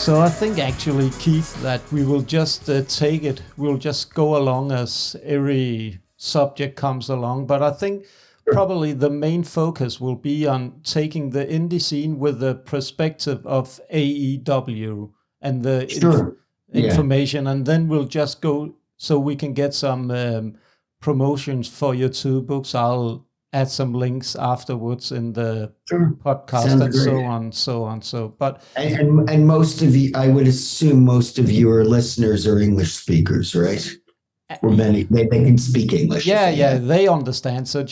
So I think actually, Keith, that we will just take it. We'll just go along as every subject comes along. But I think probably the main focus will be on taking the indie scene with the perspective of AEW and the information. And then we'll just go so we can get some promotions for your two books. I'll add some links afterwards in the podcast. Sounds and great. so on. But and most of you, I would assume most of your listeners are English speakers, right? Or many they can speak English. Yeah, they understand. So you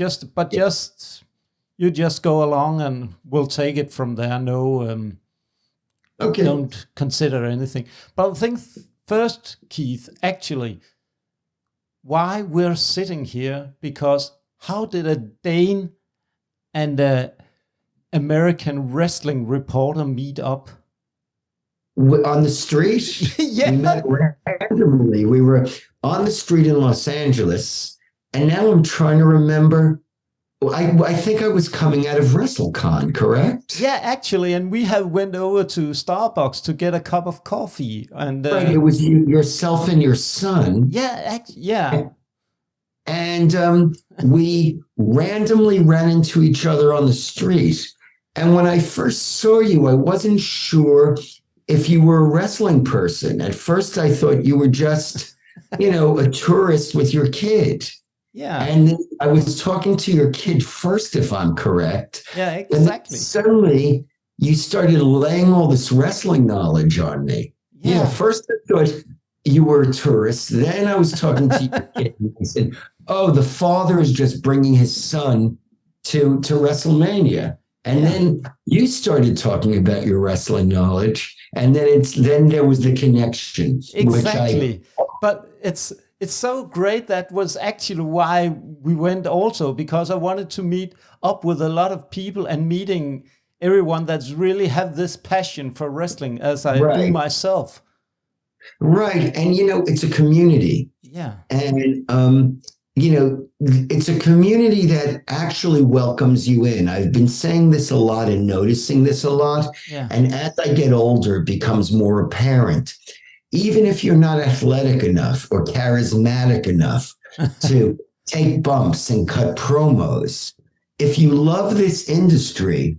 just go along and we'll take it from there. No, don't consider anything. But I think first, Keith, actually, why we're sitting here, because how did a Dane and an American wrestling reporter meet up? On the street? Yeah. We met randomly. We were on the street in Los Angeles, and now I'm trying to remember. I think I was coming out of Wrestlecon, correct? Yeah, actually, and we went over to Starbucks to get a cup of coffee. And right, it was yourself and your son. Yeah. And we randomly ran into each other on the street. And when I first saw you, I wasn't sure if you were a wrestling person. At first, I thought you were just, a tourist with your kid. Yeah. And then I was talking to your kid first, if I'm correct. Yeah, exactly. And suddenly, you started laying all this wrestling knowledge on me. Yeah. First I thought you were a tourist. Then I was talking to your kid and I said, oh, the father is just bringing his son to WrestleMania. And then you started talking about your wrestling knowledge. And then there was the connection. Exactly. But it's so great. That was actually why we went also, because I wanted to meet up with a lot of people and meeting everyone that's really have this passion for wrestling as I do myself. Right. And, it's a community. Yeah. And, it's a community that actually welcomes you in. I've been saying this a lot and noticing this a lot. Yeah. And as I get older, it becomes more apparent. Even if you're not athletic enough or charismatic enough to take bumps and cut promos, if you love this industry,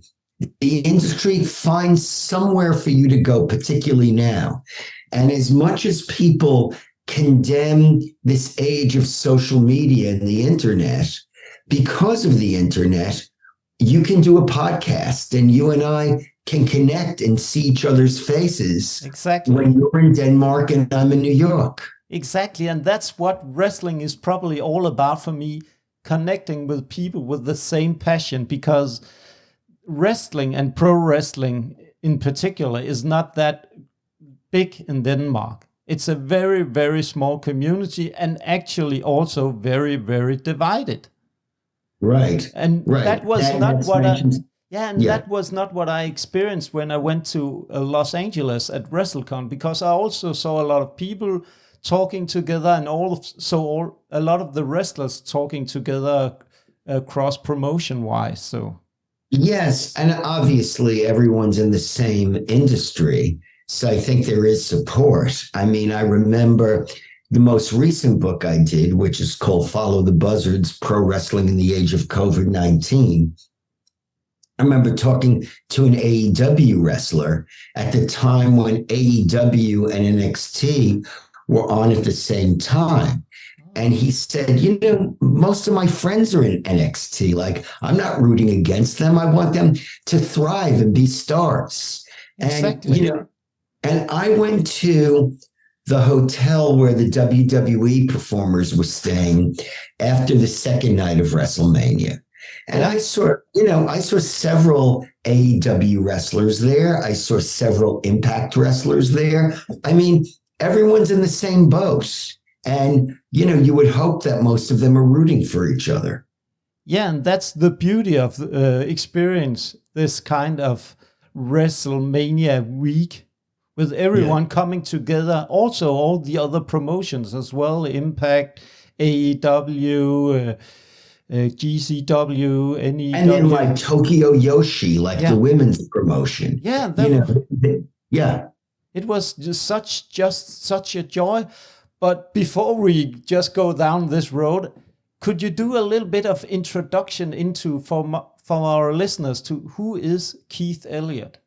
the industry finds somewhere for you to go, particularly now. And as much as people condemn this age of social media and the internet, because of the internet, you can do a podcast and you and I can connect and see each other's faces. Exactly. When you're in Denmark and I'm in New York. Exactly. And that's what wrestling is probably all about for me, connecting with people with the same passion, because wrestling and pro wrestling in particular is not that big in Denmark. It's a very, very small community and actually also very, very divided. Right. And that was not what that was not what I experienced when I went to Los Angeles at Wrestlecon, because I also saw a lot of people talking together and a lot of the wrestlers talking together cross promotion wise. So yes, and obviously everyone's in the same industry. So I think there is support. I mean, I remember the most recent book I did, which is called Follow the Buzzards, Pro Wrestling in the Age of COVID-19. I remember talking to an AEW wrestler at the time when AEW and NXT were on at the same time. And he said, most of my friends are in NXT. Like, I'm not rooting against them. I want them to thrive and be stars. Exactly. And I went to the hotel where the WWE performers were staying after the second night of WrestleMania. And I saw several AEW wrestlers there. I saw several Impact wrestlers there. I mean, everyone's in the same boat. And, you would hope that most of them are rooting for each other. Yeah, and that's the beauty of experience this kind of WrestleMania week, with everyone coming together. Also, all the other promotions as well, Impact, AEW, GCW, NEW. And then like Tokyo Yoshi, the women's promotion. Yeah. It was just such a joy. But before we just go down this road, could you do a little bit of introduction into for our listeners to who is Keith Elliot?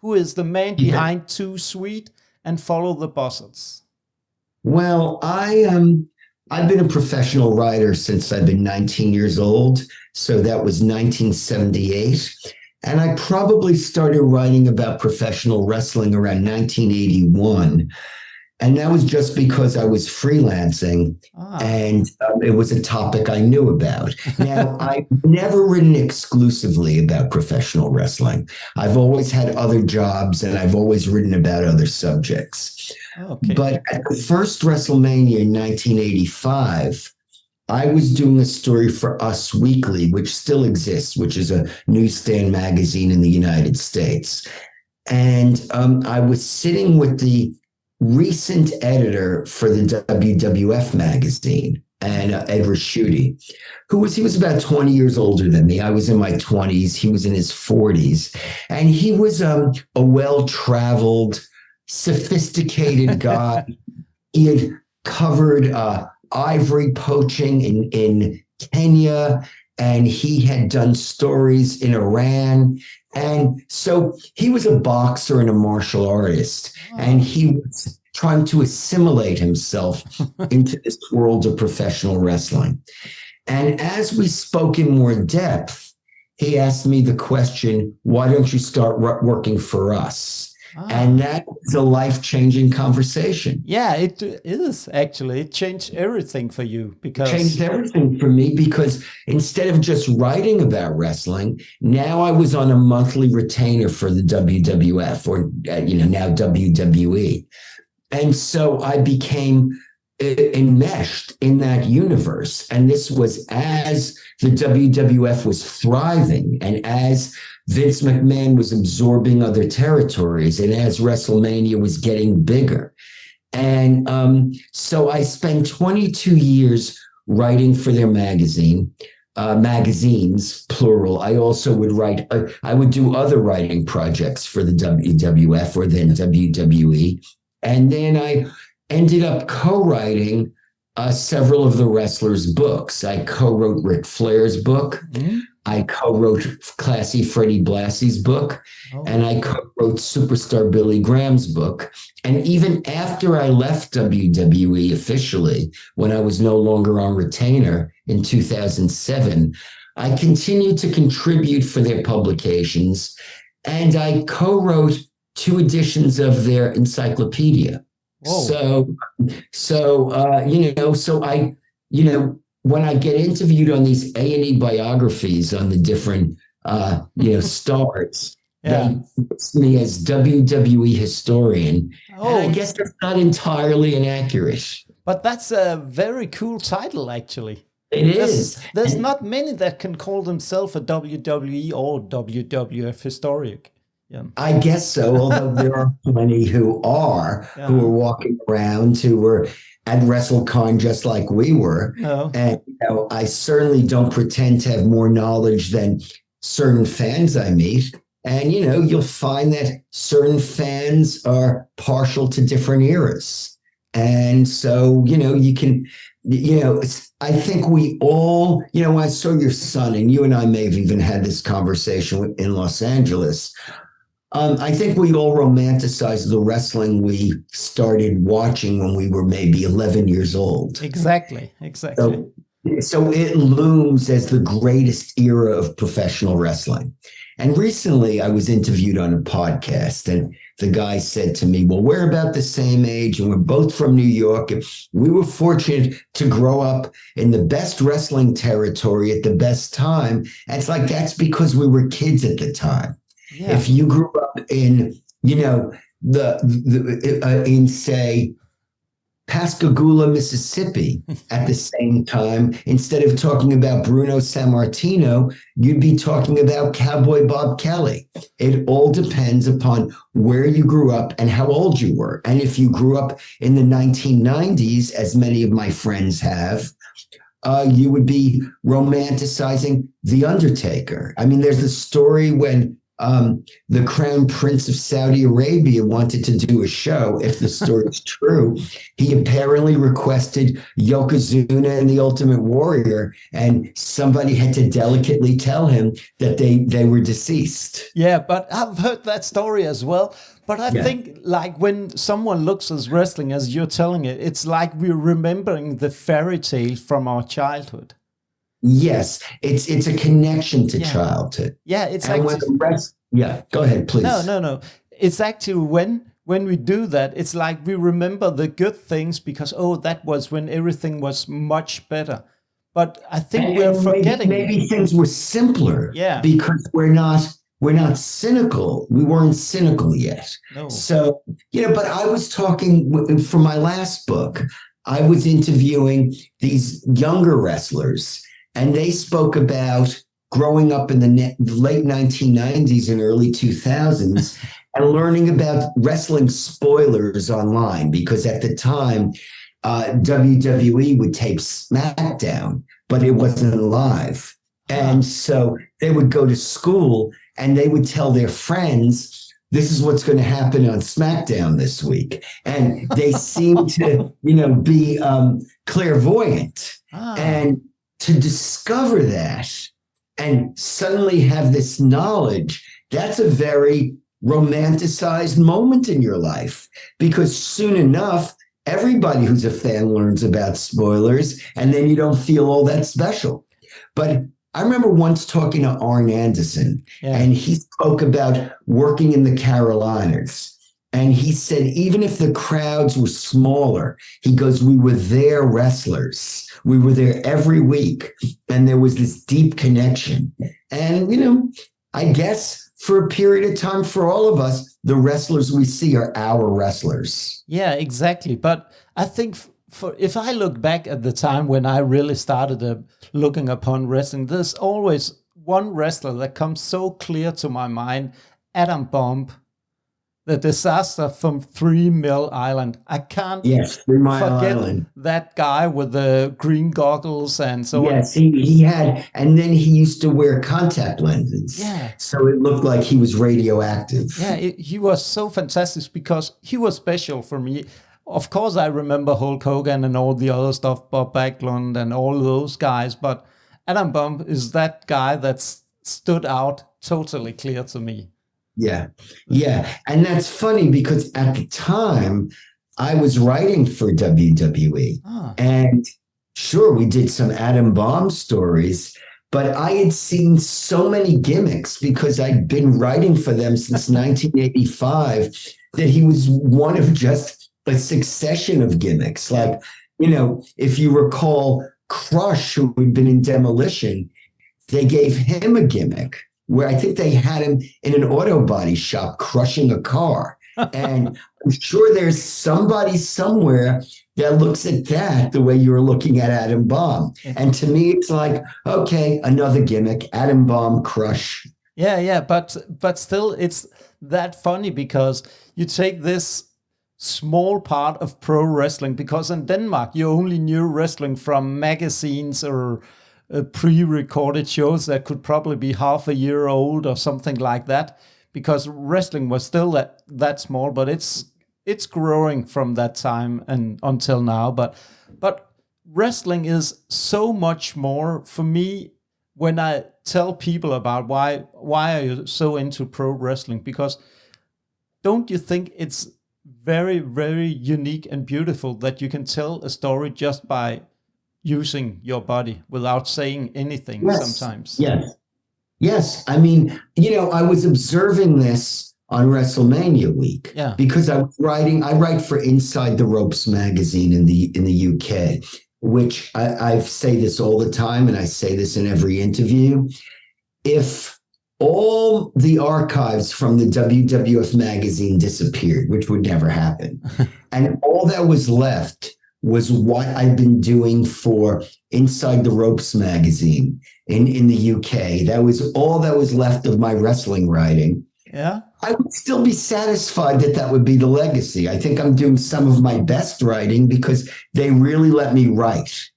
Who is the man behind Too Sweet and Follow the Buzzards? Well, I've been a professional writer since I've been 19 years old. So that was 1978. And I probably started writing about professional wrestling around 1981. And that was just because I was freelancing and it was a topic I knew about. Now, I've never written exclusively about professional wrestling. I've always had other jobs and I've always written about other subjects. Okay. But at the first WrestleMania in 1985, I was doing a story for Us Weekly, which still exists, which is a newsstand magazine in the United States. And I was sitting with the recent editor for the WWF magazine, and Ed Raschuti, he was about 20 years older than me. I was in my 20s. He was in his 40s. And he was a well-traveled, sophisticated guy. He had covered ivory poaching in Kenya, and he had done stories in Iran. And so he was a boxer and a martial artist, and he was trying to assimilate himself into this world of professional wrestling. And as we spoke in more depth, he asked me the question, why don't you start working for us? And that was a life-changing conversation. Yeah, it is actually. It changed everything for you because it changed everything for me because instead of just writing about wrestling, now I was on a monthly retainer for the WWF or now WWE. And so I became enmeshed in that universe. And this was as the WWF was thriving and as Vince McMahon was absorbing other territories and as WrestleMania was getting bigger. And so I spent 22 years writing for their magazines, plural. I also would write, I would do other writing projects for the WWF or then WWE. And then I ended up co-writing several of the wrestlers' books. I co-wrote Ric Flair's book. Mm-hmm. I co-wrote Classy Freddie Blassie's book, and I co-wrote Superstar Billy Graham's book. And even after I left WWE officially, when I was no longer on retainer in 2007, I continued to contribute for their publications, and I co-wrote 2 editions of their encyclopedia. Whoa. When I get interviewed on these A&E biographies on the different, stars, they list me as WWE historian. And I guess that's not entirely inaccurate. But that's a very cool title, actually. It is. There's not many that can call themselves a WWE or WWF historian. Yeah. I guess so, although there are plenty who are walking around, who were at Wrestlecon just like we were. Oh. And I certainly don't pretend to have more knowledge than certain fans I meet. And, you'll find that certain fans are partial to different eras. And so, you can, I think we all, I saw your son, and you and I may have even had this conversation in Los Angeles. I think we all romanticize the wrestling we started watching when we were maybe 11 years old. Exactly. So it looms as the greatest era of professional wrestling. And recently I was interviewed on a podcast, and the guy said to me, well, we're about the same age and we're both from New York. And we were fortunate to grow up in the best wrestling territory at the best time. And it's like, that's because we were kids at the time. Yeah. If you grew up in, in say Pascagoula, Mississippi at the same time, instead of talking about Bruno Sammartino, you'd be talking about Cowboy Bob Kelly. It all depends upon where you grew up and how old you were. And if you grew up in the 1990s, as many of my friends have, you would be romanticizing The Undertaker. I mean, there's the story when the Crown Prince of Saudi Arabia wanted to do a show, if the story is true. He apparently requested Yokozuna and the Ultimate Warrior, and somebody had to delicately tell him that they were deceased. Yeah, but I've heard that story as well. But I think, like, when someone looks at wrestling as you're telling it, it's like we're remembering the fairy tale from our childhood. Yes, it's a connection to childhood. Yeah, it's and actually, when the rest. Yeah, go ahead, please. No. It's actually when we do that, it's like we remember the good things because that was when everything was much better. But I think we're forgetting. Maybe things were simpler. Yeah. Because we're not cynical. We weren't cynical yet. No. So, but I was talking for my last book, I was interviewing these younger wrestlers, and they spoke about growing up in the late 1990s and early 2000s and learning about wrestling spoilers online, because at the time, WWE would tape SmackDown, but it wasn't live. And so they would go to school and they would tell their friends, this is what's going to happen on SmackDown this week. And they seemed to, be clairvoyant. And to discover that and suddenly have this knowledge, that's a very romanticized moment in your life, because soon enough, everybody who's a fan learns about spoilers, and then you don't feel all that special. But I remember once talking to Arn Anderson, and he spoke about working in the Carolinas. And he said, even if the crowds were smaller, he goes, we were there wrestlers. We were there every week. And there was this deep connection. And, I guess for a period of time, for all of us, the wrestlers we see are our wrestlers. Yeah, exactly. But I think if I look back at the time when I really started looking upon wrestling, there's always one wrestler that comes so clear to my mind, Adam Bomb. The disaster from 3 Mile Island. I can't 3 Mile forget Island. That guy with the green goggles and so on. Yes, he had, and then he used to wear contact lenses. Yeah. So it looked like he was radioactive. Yeah, he was so fantastic because he was special for me. Of course, I remember Hulk Hogan and all the other stuff, Bob Backlund and all those guys, but Adam Bomb is that guy that stood out totally clear to me. Yeah. And that's funny because at the time I was writing for WWE and sure, we did some Adam Bomb stories, but I had seen so many gimmicks because I'd been writing for them since 1985 that he was one of just a succession of gimmicks. Like, if you recall Crush, who had been in Demolition, they gave him a gimmick where I think they had him in an auto body shop crushing a car. And I'm sure there's somebody somewhere that looks at that the way you're looking at Adam Bomb. And to me, it's like, okay, another gimmick, Adam Bomb, Crush. Yeah, but still, it's that funny because you take this small part of pro wrestling, because in Denmark, you only knew wrestling from magazines or pre-recorded shows that could probably be half a year old or something like that, because wrestling was still that small, but it's growing from that time and until now. But wrestling is so much more for me. When I tell people about why are you so into pro wrestling, because don't you think it's very, very unique and beautiful that you can tell a story just by using your body without saying anything sometimes? Yes. I mean, I was observing this on WrestleMania week because I write for Inside the Ropes magazine in the UK, which I say this all the time, and I say this in every interview. If all the archives from the WWF magazine disappeared, which would never happen, and all that was left was what I've been doing for Inside the Ropes magazine in the UK. That was all that was left of my wrestling writing. Yeah. I would still be satisfied that would be the legacy. I think I'm doing some of my best writing because they really let me write.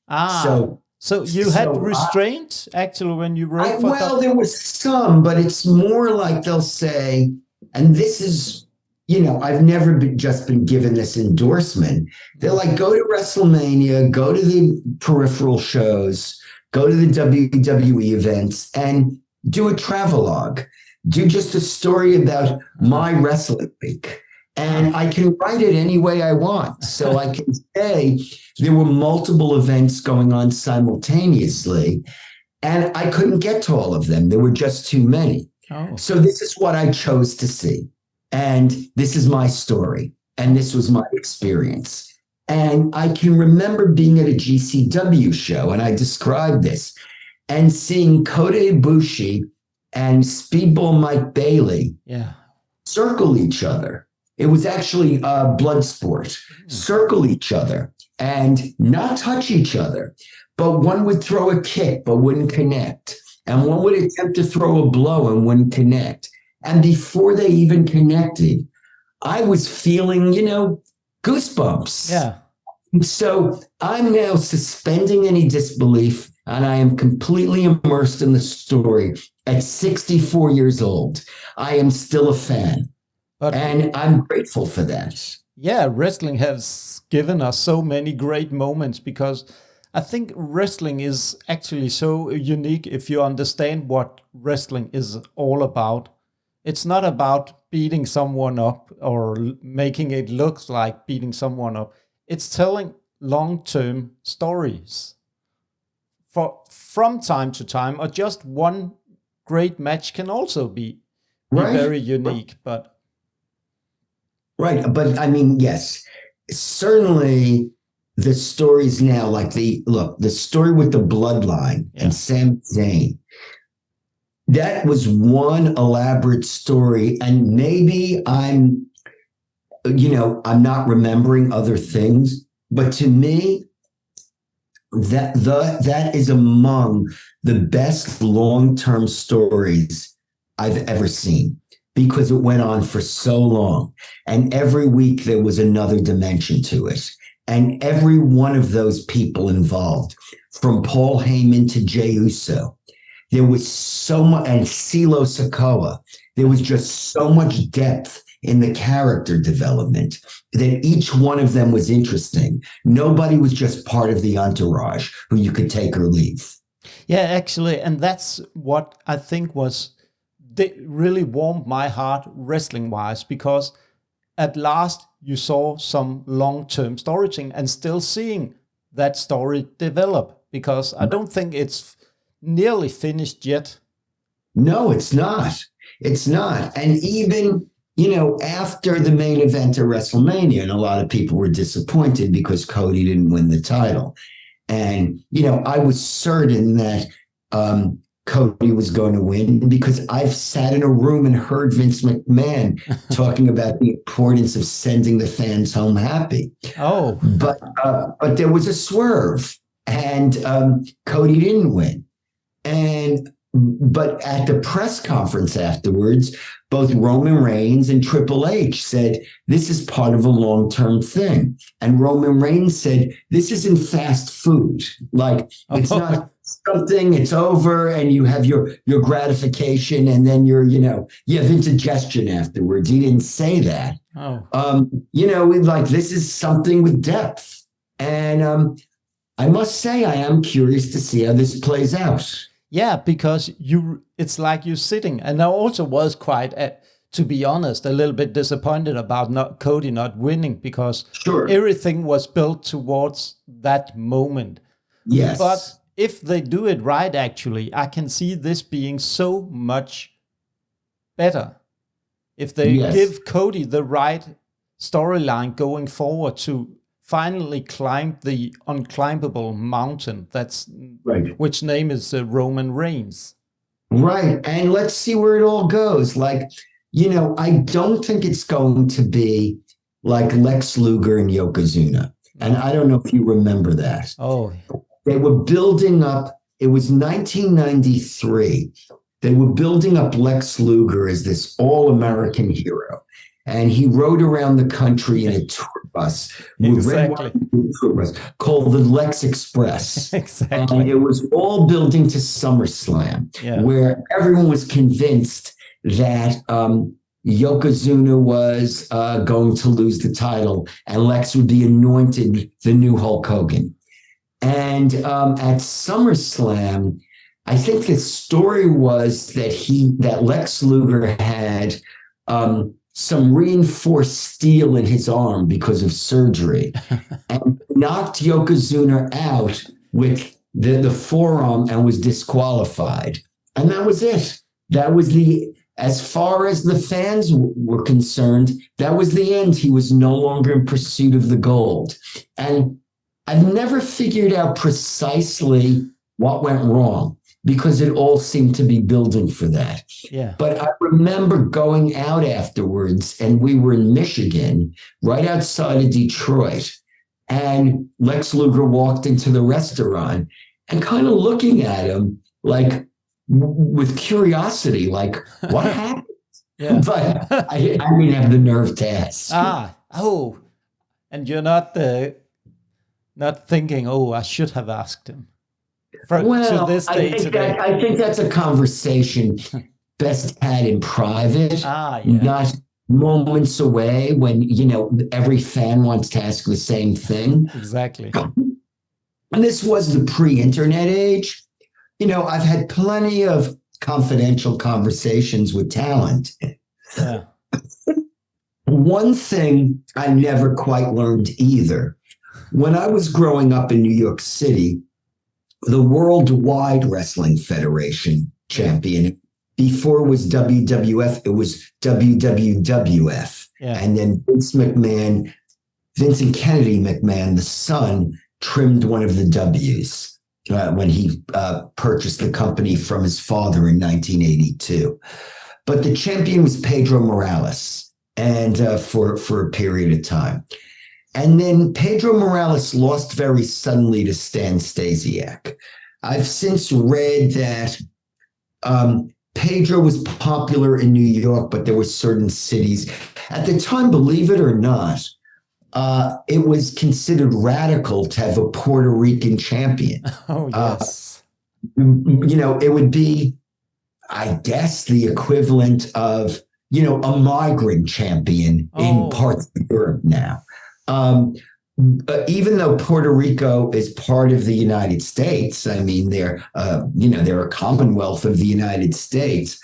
So So you had So restraint actually when you wrote for well, there was some, but it's more like they'll say, and this is, I've never just been given this endorsement. They're like, go to WrestleMania, go to the peripheral shows, go to the WWE events, and do a travelogue. Do just a story about my wrestling week. And I can write it any way I want. So I can say there were multiple events going on simultaneously, and I couldn't get to all of them. There were just too many. Oh. So this is what I chose to see. And this is my story. And this was my experience. And I can remember being at a GCW show, and I described this, and seeing Kota Ibushi and Speedball Mike Bailey circle each other. It was actually blood sport. Circle each other and not touch each other. But one would throw a kick but wouldn't connect. And one would attempt to throw a blow and wouldn't connect. And before they even connected, I was feeling, goosebumps. Yeah. So I'm now suspending any disbelief, and I am completely immersed in the story. At 64 years old, I am still a fan. And I'm grateful for that. Yeah, wrestling has given us so many great moments, because I think wrestling is actually so unique if you understand what wrestling is all about. It's not about beating someone up or making it look like beating someone up. It's telling long-term stories from time to time, or just one great match can also be very unique. Right. But I mean, yes, certainly the stories now, like the story with the bloodline and Sami Zayn, that was one elaborate story. And maybe I'm not remembering other things, but to me, that is among the best long-term stories I've ever seen, because it went on for so long. And every week there was another dimension to it. And every one of those people involved, from Paul Heyman to Jey Uso, there was so much, and CeeLo Sikoa, there was just so much depth in the character development that each one of them was interesting. Nobody was just part of the entourage who you could take or leave. Yeah, actually, and that's what I think really warmed my heart wrestling-wise, because at last you saw some long-term storytelling, and still seeing that story develop, because I don't think it's nearly finished yet. No, it's not. It's not. And even, after the main event of WrestleMania, and a lot of people were disappointed because Cody didn't win the title. And, I was certain that Cody was going to win, because I've sat in a room and heard Vince McMahon talking about the importance of sending the fans home happy. Oh, but there was a swerve, and Cody didn't win. But at the press conference afterwards, both Roman Reigns and Triple H said, this is part of a long-term thing. And Roman Reigns said, this isn't fast food. Like, it's not something, it's over, and you have your gratification, and then you have indigestion afterwards. He didn't say that. This is something with depth. And I must say, I am curious to see how this plays out. Yeah, because it's like you're sitting, and I also was quite, to be honest, a little bit disappointed about Cody not winning, because everything was built towards that moment. Yes. But if they do it right, actually, I can see this being so much better. If they give Cody the right storyline going forward to finally climbed the unclimbable mountain. That's right. Which name is Roman Reigns. Right. And let's see where it all goes. Like, I don't think it's going to be like Lex Luger and Yokozuna. And I don't know if you remember that. Oh, they were building up. It was 1993. They were building up Lex Luger as this all-American hero. And he rode around the country in a tour bus with red, white, Exactly. and blue tour bus called the Lex Express. And Exactly. it was all building to SummerSlam, Yeah. where everyone was convinced that Yokozuna was going to lose the title and Lex would be anointed the new Hulk Hogan. And at SummerSlam, I think the story was that Lex Luger had some reinforced steel in his arm because of surgery and knocked Yokozuna out with the forearm and was disqualified. And that was it. That was as far as the fans were concerned, that was the end. He was no longer in pursuit of the gold. And I've never figured out precisely what went wrong, because it all seemed to be building for that. Yeah. But I remember going out afterwards, and we were in Michigan, right outside of Detroit, and Lex Luger walked into the restaurant and kind of looking at him like with curiosity, like, what happened? Yeah. But I didn't have the nerve to ask. And you're not thinking, I should have asked him. Well, to this day today. I think that's a conversation best had in private, not moments away when, every fan wants to ask the same thing. Exactly. And this was the pre-internet age. I've had plenty of confidential conversations with talent. Yeah. One thing I never quite learned either. When I was growing up in New York City, the Worldwide Wrestling Federation champion, before it was WWF, it was WWWF. Yeah. And then Vincent Kennedy McMahon, the son, trimmed one of the W's when he purchased the company from his father in 1982. But the champion was Pedro Morales, and for a period of time. And then Pedro Morales lost very suddenly to Stan Stasiak. I've since read that Pedro was popular in New York, but there were certain cities. At the time, believe it or not, it was considered radical to have a Puerto Rican champion. Oh, yes. It would be, I guess, the equivalent of, a migrant champion in parts of Europe now. Even though Puerto Rico is part of the United States, I mean, they're a commonwealth of the United States.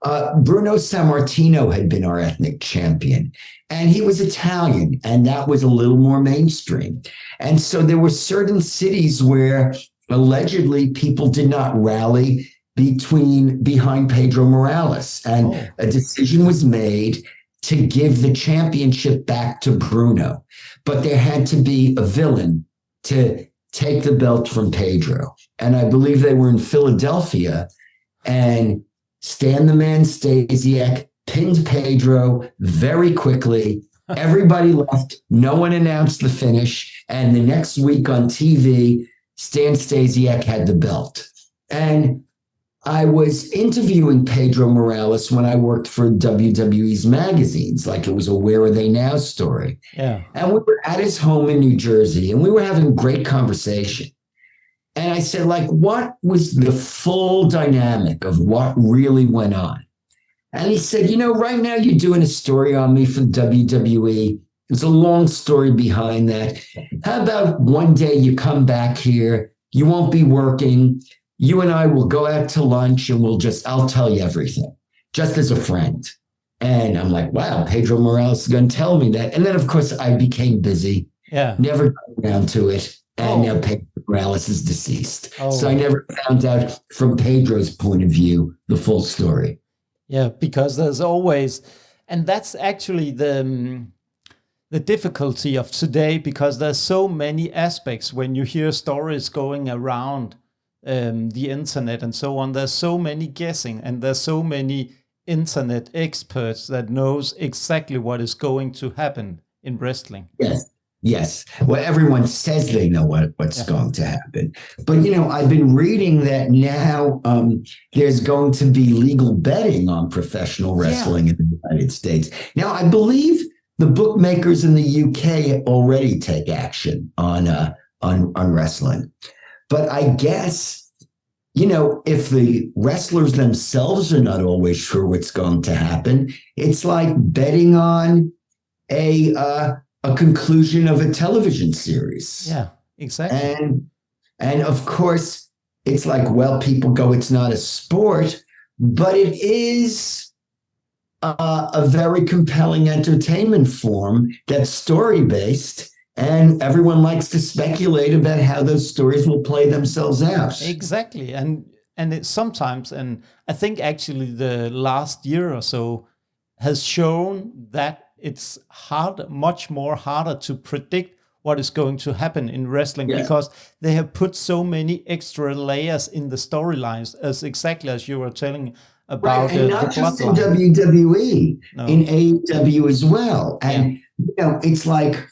Bruno Sammartino had been our ethnic champion, and he was Italian, and that was a little more mainstream. And so there were certain cities where allegedly people did not rally behind Pedro Morales, and a decision was made to give the championship back to Bruno. But there had to be a villain to take the belt from Pedro. And I believe they were in Philadelphia, and Stan the Man Stasiak pinned Pedro very quickly. Everybody left. No one announced the finish. And the next week on TV, Stan Stasiak had the belt. And I was interviewing Pedro Morales when I worked for WWE's magazines, like it was a Where Are They Now story. Yeah. And we were at his home in New Jersey, and we were having a great conversation. And I said, what was the full dynamic of what really went on? And he said, right now you're doing a story on me for WWE. There's a long story behind that. How about one day you come back here, you won't be working, you and I will go out to lunch and I'll tell you everything, just as a friend. And I'm like, wow, Pedro Morales is going to tell me that. And then, of course, I became busy. Yeah. Never got around to it. And now Pedro Morales is deceased. So I never found out from Pedro's point of view the full story. Yeah, because there's always, and that's actually the difficulty of today, because there's so many aspects when you hear stories going around the internet and so on. There's so many guessing, and there's so many internet experts that knows exactly what is going to happen in wrestling. Yes. Well, everyone says they know what's going to happen. But, I've been reading that now there's going to be legal betting on professional wrestling in the United States. Now, I believe the bookmakers in the UK already take action on wrestling. But I guess, if the wrestlers themselves are not always sure what's going to happen, it's like betting on a conclusion of a television series. Yeah, exactly. And of course, it's like, well, people go, it's not a sport, but it is a very compelling entertainment form that's story-based, and everyone likes to speculate about how those stories will play themselves out. Exactly. And it sometimes, and I think actually the last year or so has shown that it's much more harder to predict what is going to happen in wrestling, because they have put so many extra layers in the storylines, as exactly as you were telling about and not the just in bloodline. WWE, No. in AEW as well. And it's like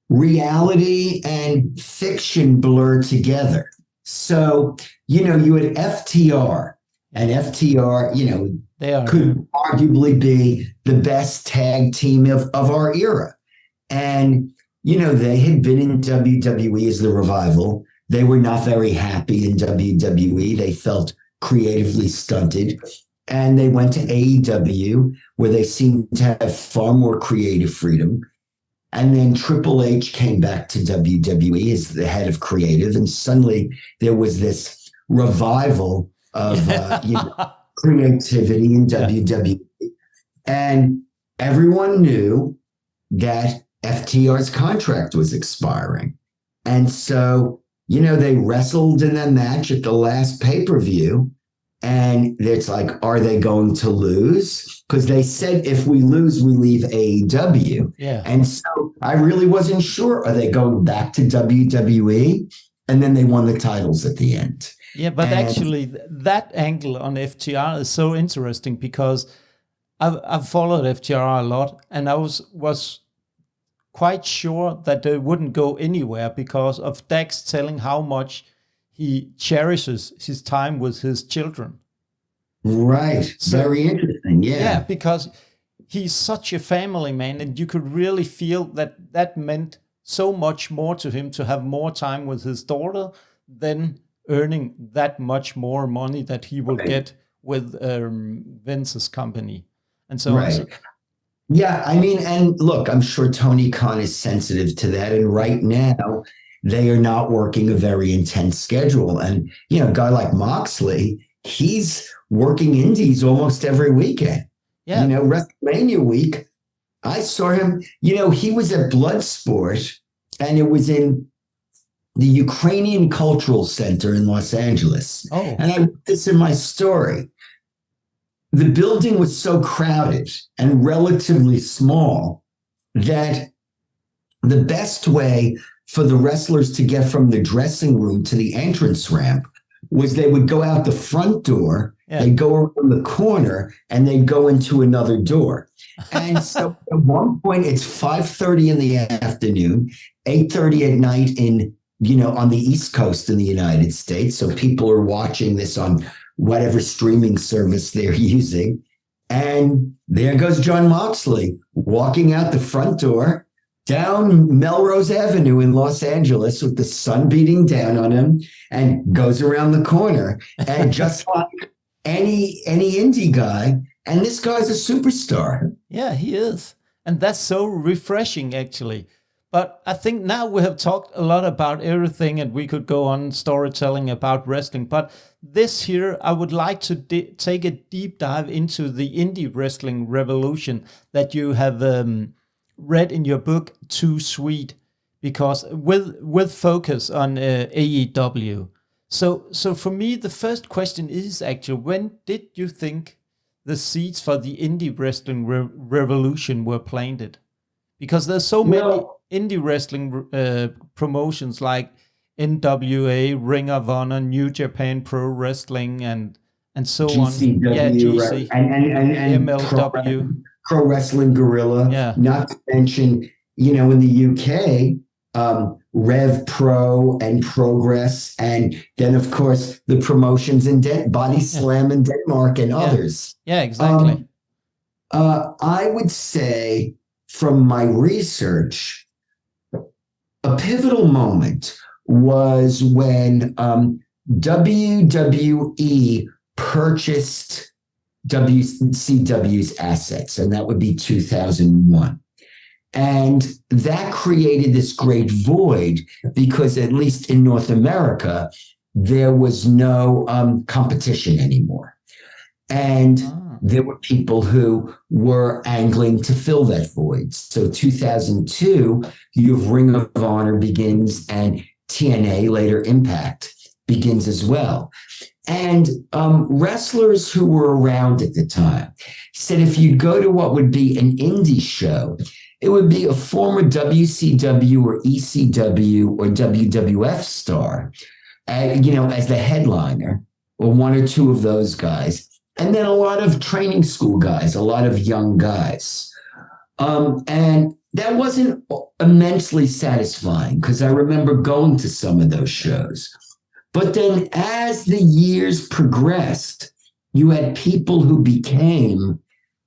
reality and fiction blur together. So, you had FTR, and FTR, could arguably be the best tag team of our era. And, they had been in WWE as the Revival. They were not very happy in WWE. They felt creatively stunted. And they went to AEW, where they seemed to have far more creative freedom. And then Triple H came back to WWE as the head of creative. And suddenly there was this revival of creativity in WWE. And everyone knew that FTR's contract was expiring. And so, they wrestled in a match at the last pay-per-view. And it's like, are they going to lose? Because they said, if we lose, we leave AEW. Yeah. And so I really wasn't sure. Are they going back to WWE? And then they won the titles at the end. Yeah, but actually, that angle on FTR is so interesting, because I've followed FTR a lot, and I was quite sure that they wouldn't go anywhere because of Dax telling how much he cherishes his time with his children. Right. So, very interesting. Yeah. Yeah, because he's such a family man, and you could really feel that meant so much more to him to have more time with his daughter than earning that much more money that he will get with Vince's company. And so on. Yeah, I mean, and look, I'm sure Tony Khan is sensitive to that. And right now, they are not working a very intense schedule. And, a guy like Moxley, he's working indies almost every weekend. Yeah. WrestleMania week, I saw him, he was at Bloodsport, and it was in the Ukrainian Cultural Center in Los Angeles. Oh. And I wrote this in my story. The building was so crowded and relatively small that the best way for the wrestlers to get from the dressing room to the entrance ramp was they would go out the front door, they'd go around the corner, and they'd go into another door. And so at one point, it's 5:30 in the afternoon, 8:30 at night on the East Coast in the United States. So people are watching this on whatever streaming service they're using. And there goes Jon Moxley walking out the front door down Melrose Avenue in Los Angeles with the sun beating down on him, and goes around the corner. And just like any indie guy, and this guy's a superstar. Yeah, he is. And that's so refreshing, actually. But I think now we have talked a lot about everything, and we could go on storytelling about wrestling. But this here, I would like to take a deep dive into the indie wrestling revolution that you have read in your book, Too Sweet, because with focus on AEW. So for me, the first question is actually, when did you think the seeds for the indie wrestling revolution were planted? Because there's so many indie wrestling promotions like NWA, Ring of Honor, New Japan Pro Wrestling, and so GCW, on. Yeah, GC, and MLW. Pro Wrestling Guerrilla. Yeah. Not to mention, in the UK, Rev Pro and Progress, and then of course the promotions in Body Slam in Denmark and others. Yeah, exactly. I would say from my research, a pivotal moment was when WWE purchased WCW's assets, and that would be 2001. And that created this great void because, at least in North America, there was no competition anymore. And there were people who were angling to fill that void. So 2002, you have Ring of Honor begins, and TNA, later Impact, begins as well. And wrestlers who were around at the time said if you'd go to what would be an indie show, it would be a former WCW or ECW or WWF star, as the headliner, or one or two of those guys. And then a lot of training school guys, a lot of young guys. And that wasn't immensely satisfying because I remember going to some of those shows. But then as the years progressed, you had people who became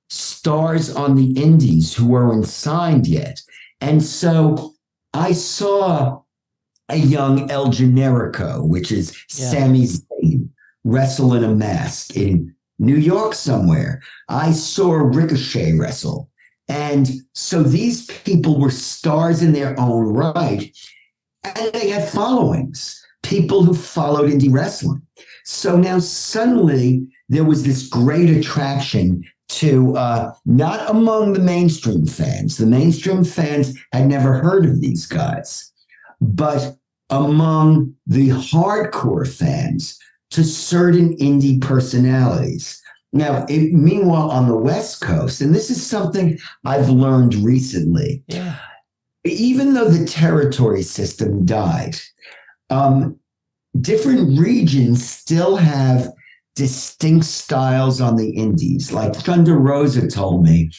stars on the indies who weren't signed yet. And so I saw a young El Generico, which is Sami Zayn, wrestle in a mask in New York somewhere. I saw Ricochet wrestle. And so these people were stars in their own right, and they had followings, people who followed indie wrestling. So now suddenly there was this great attraction to not among the mainstream fans. The mainstream fans had never heard of these guys, but among the hardcore fans to certain indie personalities. Now, meanwhile, on the West Coast, and this is something I've learned recently, even though the territory system died, different regions still have distinct styles on the indies. Like Thunder Rosa told me,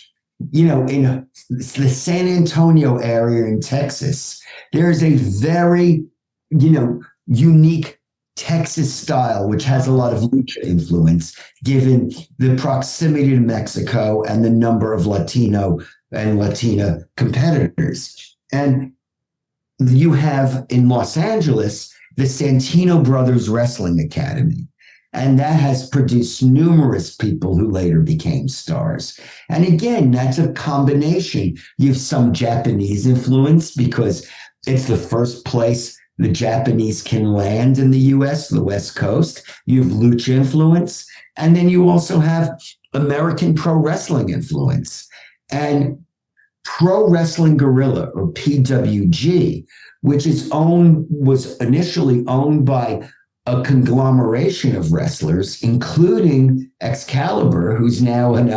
in the San Antonio area in Texas, there's a very, unique Texas style, which has a lot of lucha influence, given the proximity to Mexico and the number of Latino and Latina competitors. And you have in Los Angeles, the Santino Brothers Wrestling Academy. And that has produced numerous people who later became stars. And again, that's a combination. You have some Japanese influence because it's the first place the Japanese can land in the US, the West Coast. You have lucha influence. And then you also have American pro wrestling influence. And Pro Wrestling Guerrilla, or PWG, which was initially owned by a conglomeration of wrestlers, including Excalibur, who's now an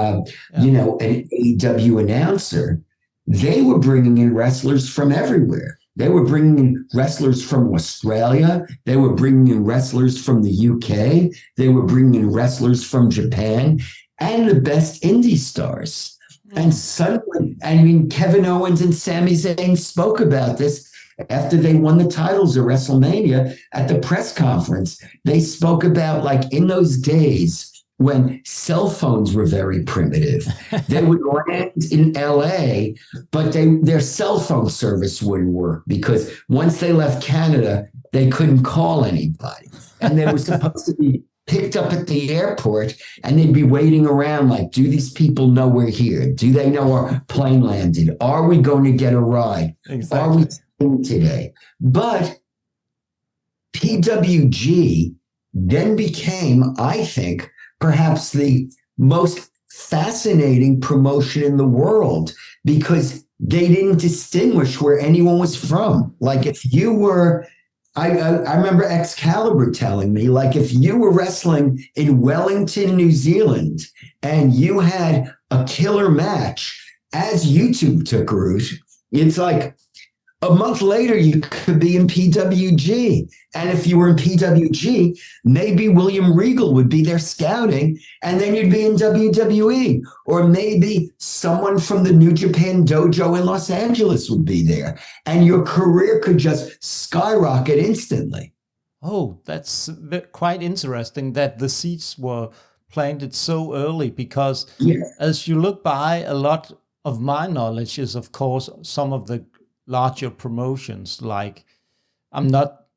AEW announcer. They were bringing in wrestlers from everywhere. They were bringing in wrestlers from Australia. They were bringing in wrestlers from the UK. They were bringing in wrestlers from Japan and the best indie stars. And suddenly, Kevin Owens and Sami Zayn spoke about this after they won the titles at WrestleMania at the press conference. They spoke about, like, in those days when cell phones were very primitive, they would land in LA, but their cell phone service wouldn't work because once they left Canada, they couldn't call anybody. And they were supposed to be picked up at the airport, and they'd be waiting around like, do these people know we're here? Do they know our plane landed? Are we going to get a ride? Exactly. Are we in today? But PWG then became, I think, perhaps the most fascinating promotion in the world because they didn't distinguish where anyone was from. Like if you were, I remember Excalibur telling me, like if you were wrestling in Wellington, New Zealand, and you had a killer match, as YouTube took root, it's like a month later, you could be in PWG. And if you were in PWG, maybe William Regal would be there scouting, and then you'd be in WWE. Or maybe someone from the New Japan Dojo in Los Angeles would be there. And your career could just skyrocket instantly. Oh, that's quite interesting that the seeds were planted so early because as you look by, a lot of my knowledge is, of course, some of the larger promotions. Like, I'm not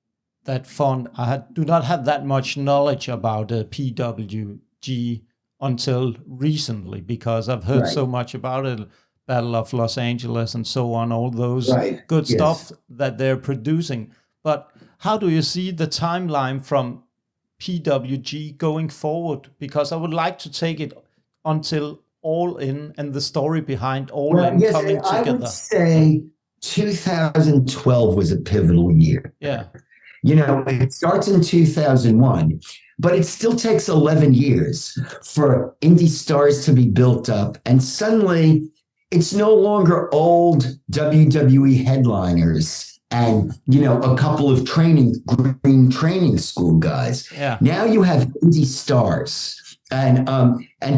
that fond. Do not have that much knowledge about PWG until recently, because I've heard so much about it, Battle of Los Angeles and so on, all those good stuff that they're producing. But how do you see the timeline from PWG going forward? Because I would like to take it until All In and the story behind All In coming together. I would say 2012 was a pivotal year. Yeah. You know, it starts in 2001, but it still takes 11 years for indie stars to be built up. And suddenly it's no longer old WWE headliners and, you know, a couple of green training school guys. Yeah. Now you have indie stars. And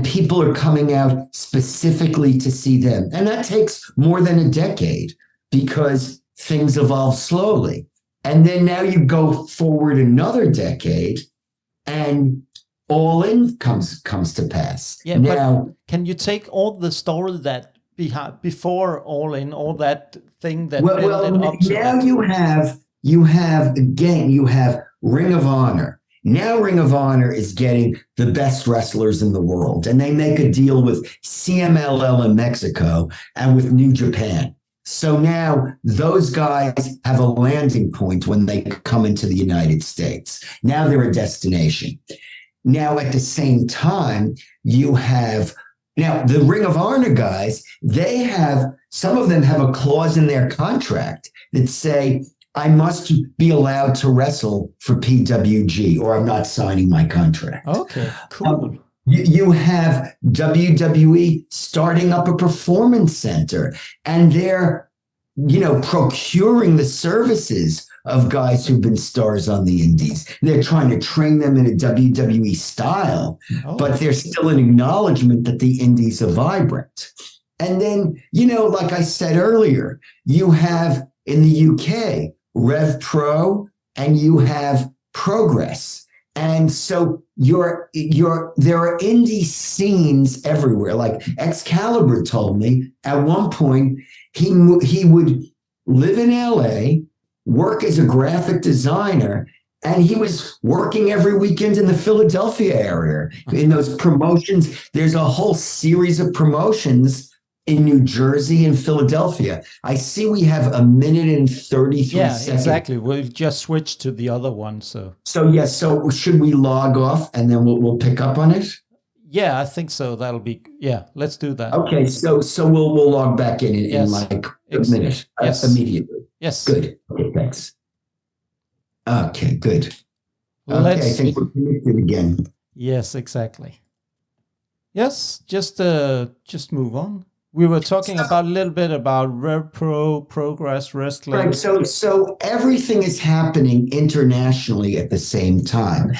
people are coming out specifically to see them. And that takes more than a decade because things evolve slowly. And then now you go forward another decade and All In comes to pass. Yeah, now, but can you take all the story that before All In, all that thing that well up to now that? you have Ring of Honor. Now Ring of Honor is getting the best wrestlers in the world, and they make a deal with CMLL in Mexico and with New Japan. So now those guys have a landing point when they come into the United States. Now they're a destination. Now at the same time, you have the Ring of Honor guys, some of them have a clause in their contract that say, I must be allowed to wrestle for PWG or I'm not signing my contract. Okay, cool. You have WWE starting up a performance center and they're, procuring the services of guys who've been stars on the indies. They're trying to train them in a WWE style, but there's still an acknowledgement that the indies are vibrant. And then, like I said earlier, you have in the UK, Rev Pro, and you have Progress. And so there are indie scenes everywhere. Like Excalibur told me at one point he would live in LA, work as a graphic designer, and he was working every weekend in the Philadelphia area in those promotions. There's a whole series of promotions in New Jersey and Philadelphia. I see we have a minute and 33 seconds. Yeah, exactly. We've just switched to the other one. So should we log off and then we'll pick up on it? Yeah, I think so. That'll be, let's do that. Okay, so we'll log back in like a minute. Yes. Immediately. Yes. Good. Okay, thanks. Okay, good. I think we're connected again. Yes, exactly. Yes, just move on. We were talking a little bit about Rev Pro, Progress Wrestling. Right. So everything is happening internationally at the same time.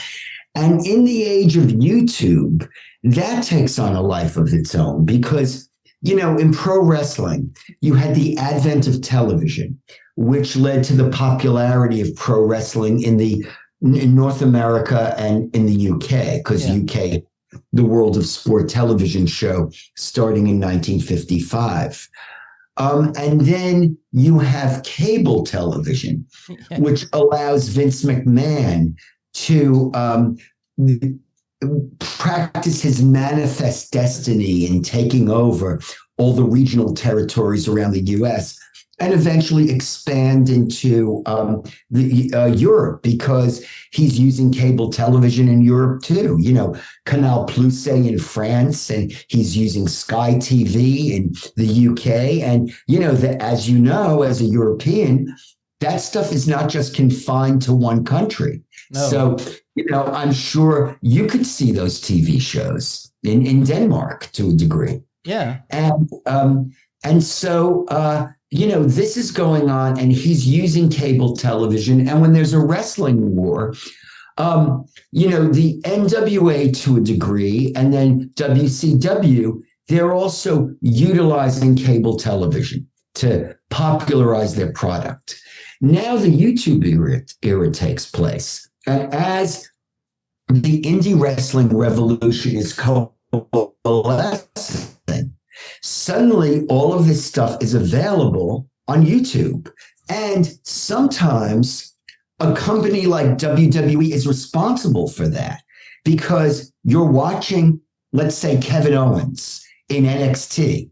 And in the age of YouTube, that takes on a life of its own because, in pro wrestling, you had the advent of television, which led to the popularity of pro wrestling in North America and in the UK, because UK, the World of Sport television show starting in 1955. And then you have cable television, which allows Vince McMahon to practice his manifest destiny in taking over all the regional territories around the U.S. and eventually expand into Europe because he's using cable television in Europe too. Canal Plus in France, and he's using Sky TV in the UK. And, as a European, that stuff is not just confined to one country. No. So, I'm sure you could see those TV shows in Denmark to a degree. Yeah. And so, this is going on and he's using cable television. And when there's a wrestling war, the NWA to a degree and then WCW, they're also utilizing cable television to popularize their product. Now the YouTube era takes place. And as the indie wrestling revolution is coalescing, Suddenly, all of this stuff is available on YouTube. And sometimes a company like WWE is responsible for that because you're watching, let's say, Kevin Owens in NXT.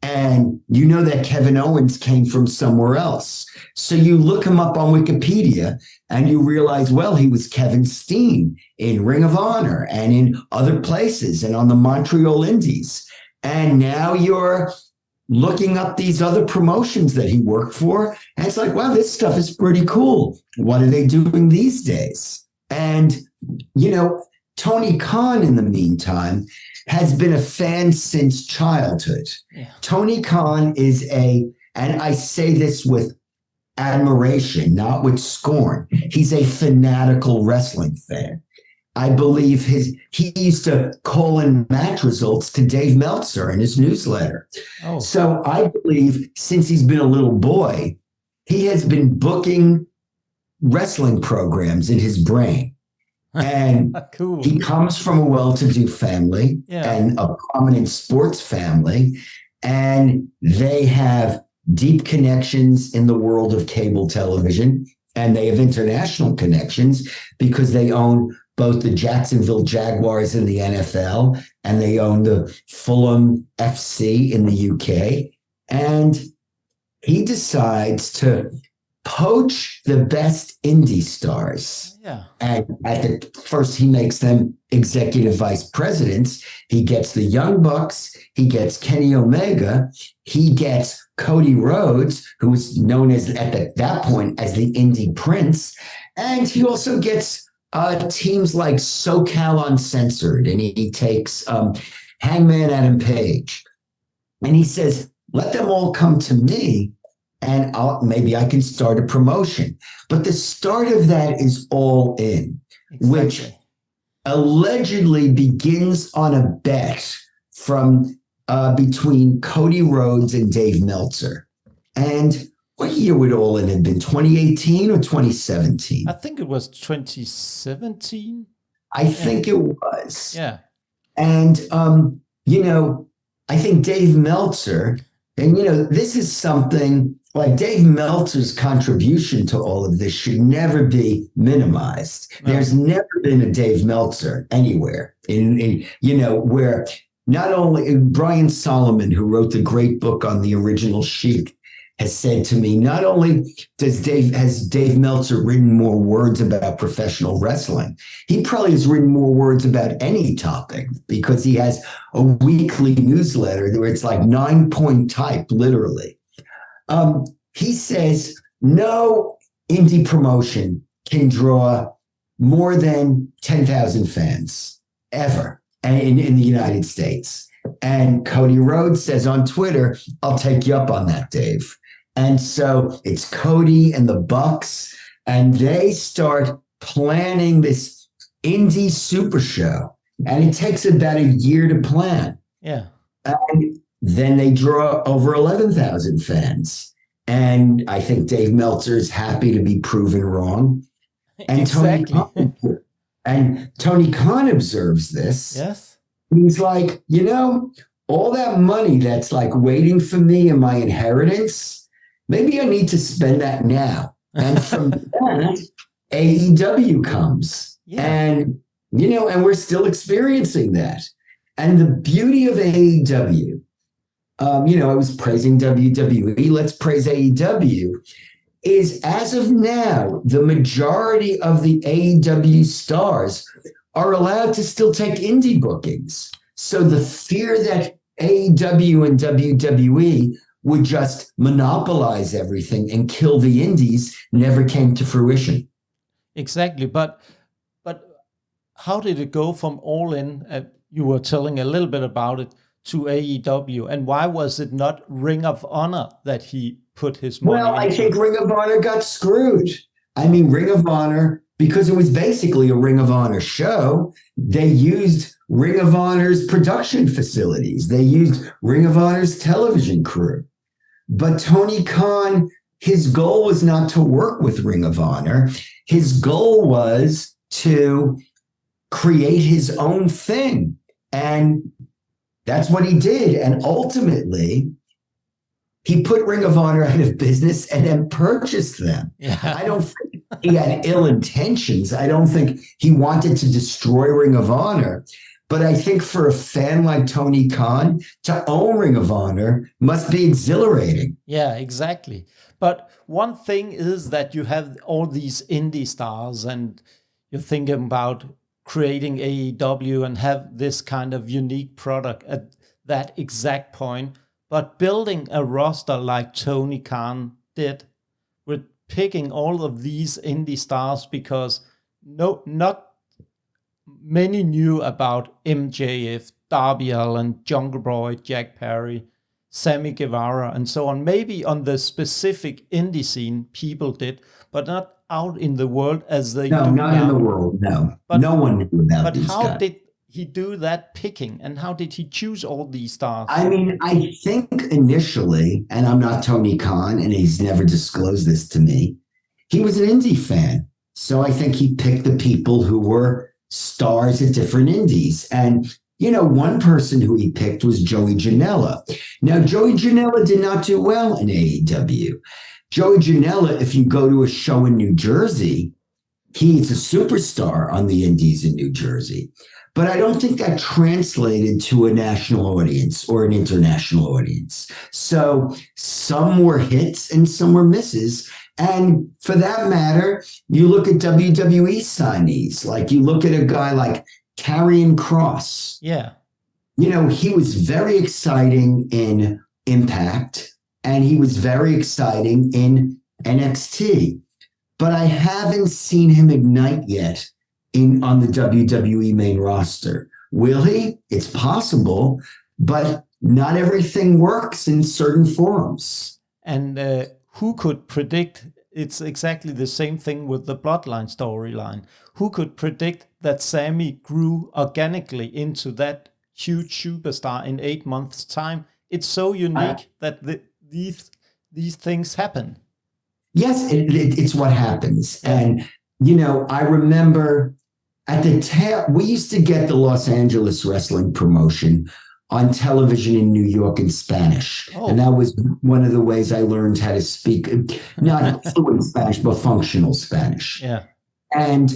And you know that Kevin Owens came from somewhere else. So you look him up on Wikipedia and you realize, well, he was Kevin Steen in Ring of Honor and in other places and on the Montreal Indies. And now you're looking up these other promotions that he worked for. And it's like, wow, this stuff is pretty cool. What are they doing these days? And, you know, Tony Khan, in the meantime, has been a fan since childhood. Yeah. Tony Khan is and I say this with admiration, not with scorn, he's a fanatical wrestling fan. I believe he used to call in match results to Dave Meltzer in his newsletter. Oh. So I believe since he's been a little boy, he has been booking wrestling programs in his brain. And cool. He comes from a well-to-do family and a prominent sports family, and they have deep connections in the world of cable television, and they have international connections because they own both the Jacksonville Jaguars in the NFL and they own the Fulham FC in the UK. And he decides to poach the best indie stars. Yeah. And first he makes them executive vice presidents. He gets the Young Bucks. He gets Kenny Omega. He gets Cody Rhodes, who was known as at that point as the Indie Prince. And he also gets teams like SoCal Uncensored. And he takes Hangman Adam Page. And he says, let them all come to me. And maybe I can start a promotion. But the start of that is All In, which allegedly begins on a bet from between Cody Rhodes and Dave Meltzer. And what year would All In have been? 2018 or 2017? I think it was 2017. I think it was. Yeah. And, you know, I think Dave Meltzer, and, you know, this is something like Dave Meltzer's contribution to all of this should never be minimized. No. There's never been a Dave Meltzer anywhere in you know, where not only Brian Solomon, who wrote the great book on the original Sheik, has said to me, not only has Dave Meltzer written more words about professional wrestling, he probably has written more words about any topic because he has a weekly newsletter where it's like 9-point type, literally. He says no indie promotion can draw more than 10,000 fans ever in the United States. And Cody Rhodes says on Twitter, I'll take you up on that, Dave. And so it's Cody and the Bucks, and they start planning this indie super show. And it takes about a year to plan. Yeah. And then they draw over 11,000 fans. And I think Dave Meltzer is happy to be proven wrong. And exactly. Tony Khan observes this. Yes. He's like, you know, all that money that's like waiting for me in my inheritance, maybe I need to spend that now. And from that, AEW comes. Yeah. And, you know, and we're still experiencing that. And the beauty of AEW, you know, I was praising WWE, let's praise AEW, is as of now, the majority of the AEW stars are allowed to still take indie bookings. So the fear that AEW and WWE would just monopolize everything and kill the indies never came to fruition. Exactly. But how did it go from All In, you were telling a little bit about it, to AEW, and why was it not Ring of Honor that he put his money into? Well, I think Ring of Honor got screwed. I mean, Ring of Honor, because it was basically a Ring of Honor show, they used Ring of Honor's production facilities. They used Ring of Honor's television crew. But Tony Khan, his goal was not to work with Ring of Honor. His goal was to create his own thing. And That's what he did. And ultimately, he put Ring of Honor out of business and then purchased them. Yeah. I don't think he had ill intentions. I don't think he wanted to destroy Ring of Honor. But I think for a fan like Tony Khan, to own Ring of Honor must be exhilarating. Yeah, exactly. But one thing is that you have all these indie stars and you're thinking about creating AEW and have this kind of unique product at that exact point. But building a roster like Tony Khan did with picking all of these indie stars, because not many knew about MJF, Darby Allin, Jungle Boy, Jack Perry, Sammy Guevara, and so on. Maybe on the specific indie scene, people did, but not out in the world as they do now. No, not in the world, no. But, no one knew about these guys. But how did he do that picking, and how did he choose all these stars? I mean, I think initially, and I'm not Tony Khan, and he's never disclosed this to me, he was an indie fan. So I think he picked the people who were stars at different indies. And, one person who he picked was Joey Janela. Now, Joey Janela did not do well in AEW. Joey Janela, if you go to a show in New Jersey, he's a superstar on the indies in New Jersey. But I don't think that translated to a national audience or an international audience. So some were hits and some were misses. And for that matter, you look at WWE signees, like you look at a guy like Karrion Kross. Yeah. He was very exciting in Impact, and he was very exciting in NXT. But I haven't seen him ignite yet on the WWE main roster. Will he? It's possible, but not everything works in certain forums. And who could predict? It's exactly the same thing with the Bloodline storyline. Who could predict that Sammy grew organically into that huge superstar in 8 months' time? It's so unique that these things happen. Yes, it's what happens. And, I remember at the we used to get the Los Angeles wrestling promotion on television in New York in Spanish. Oh. And that was one of the ways I learned how to speak, not fluent Spanish, but functional Spanish. Yeah. And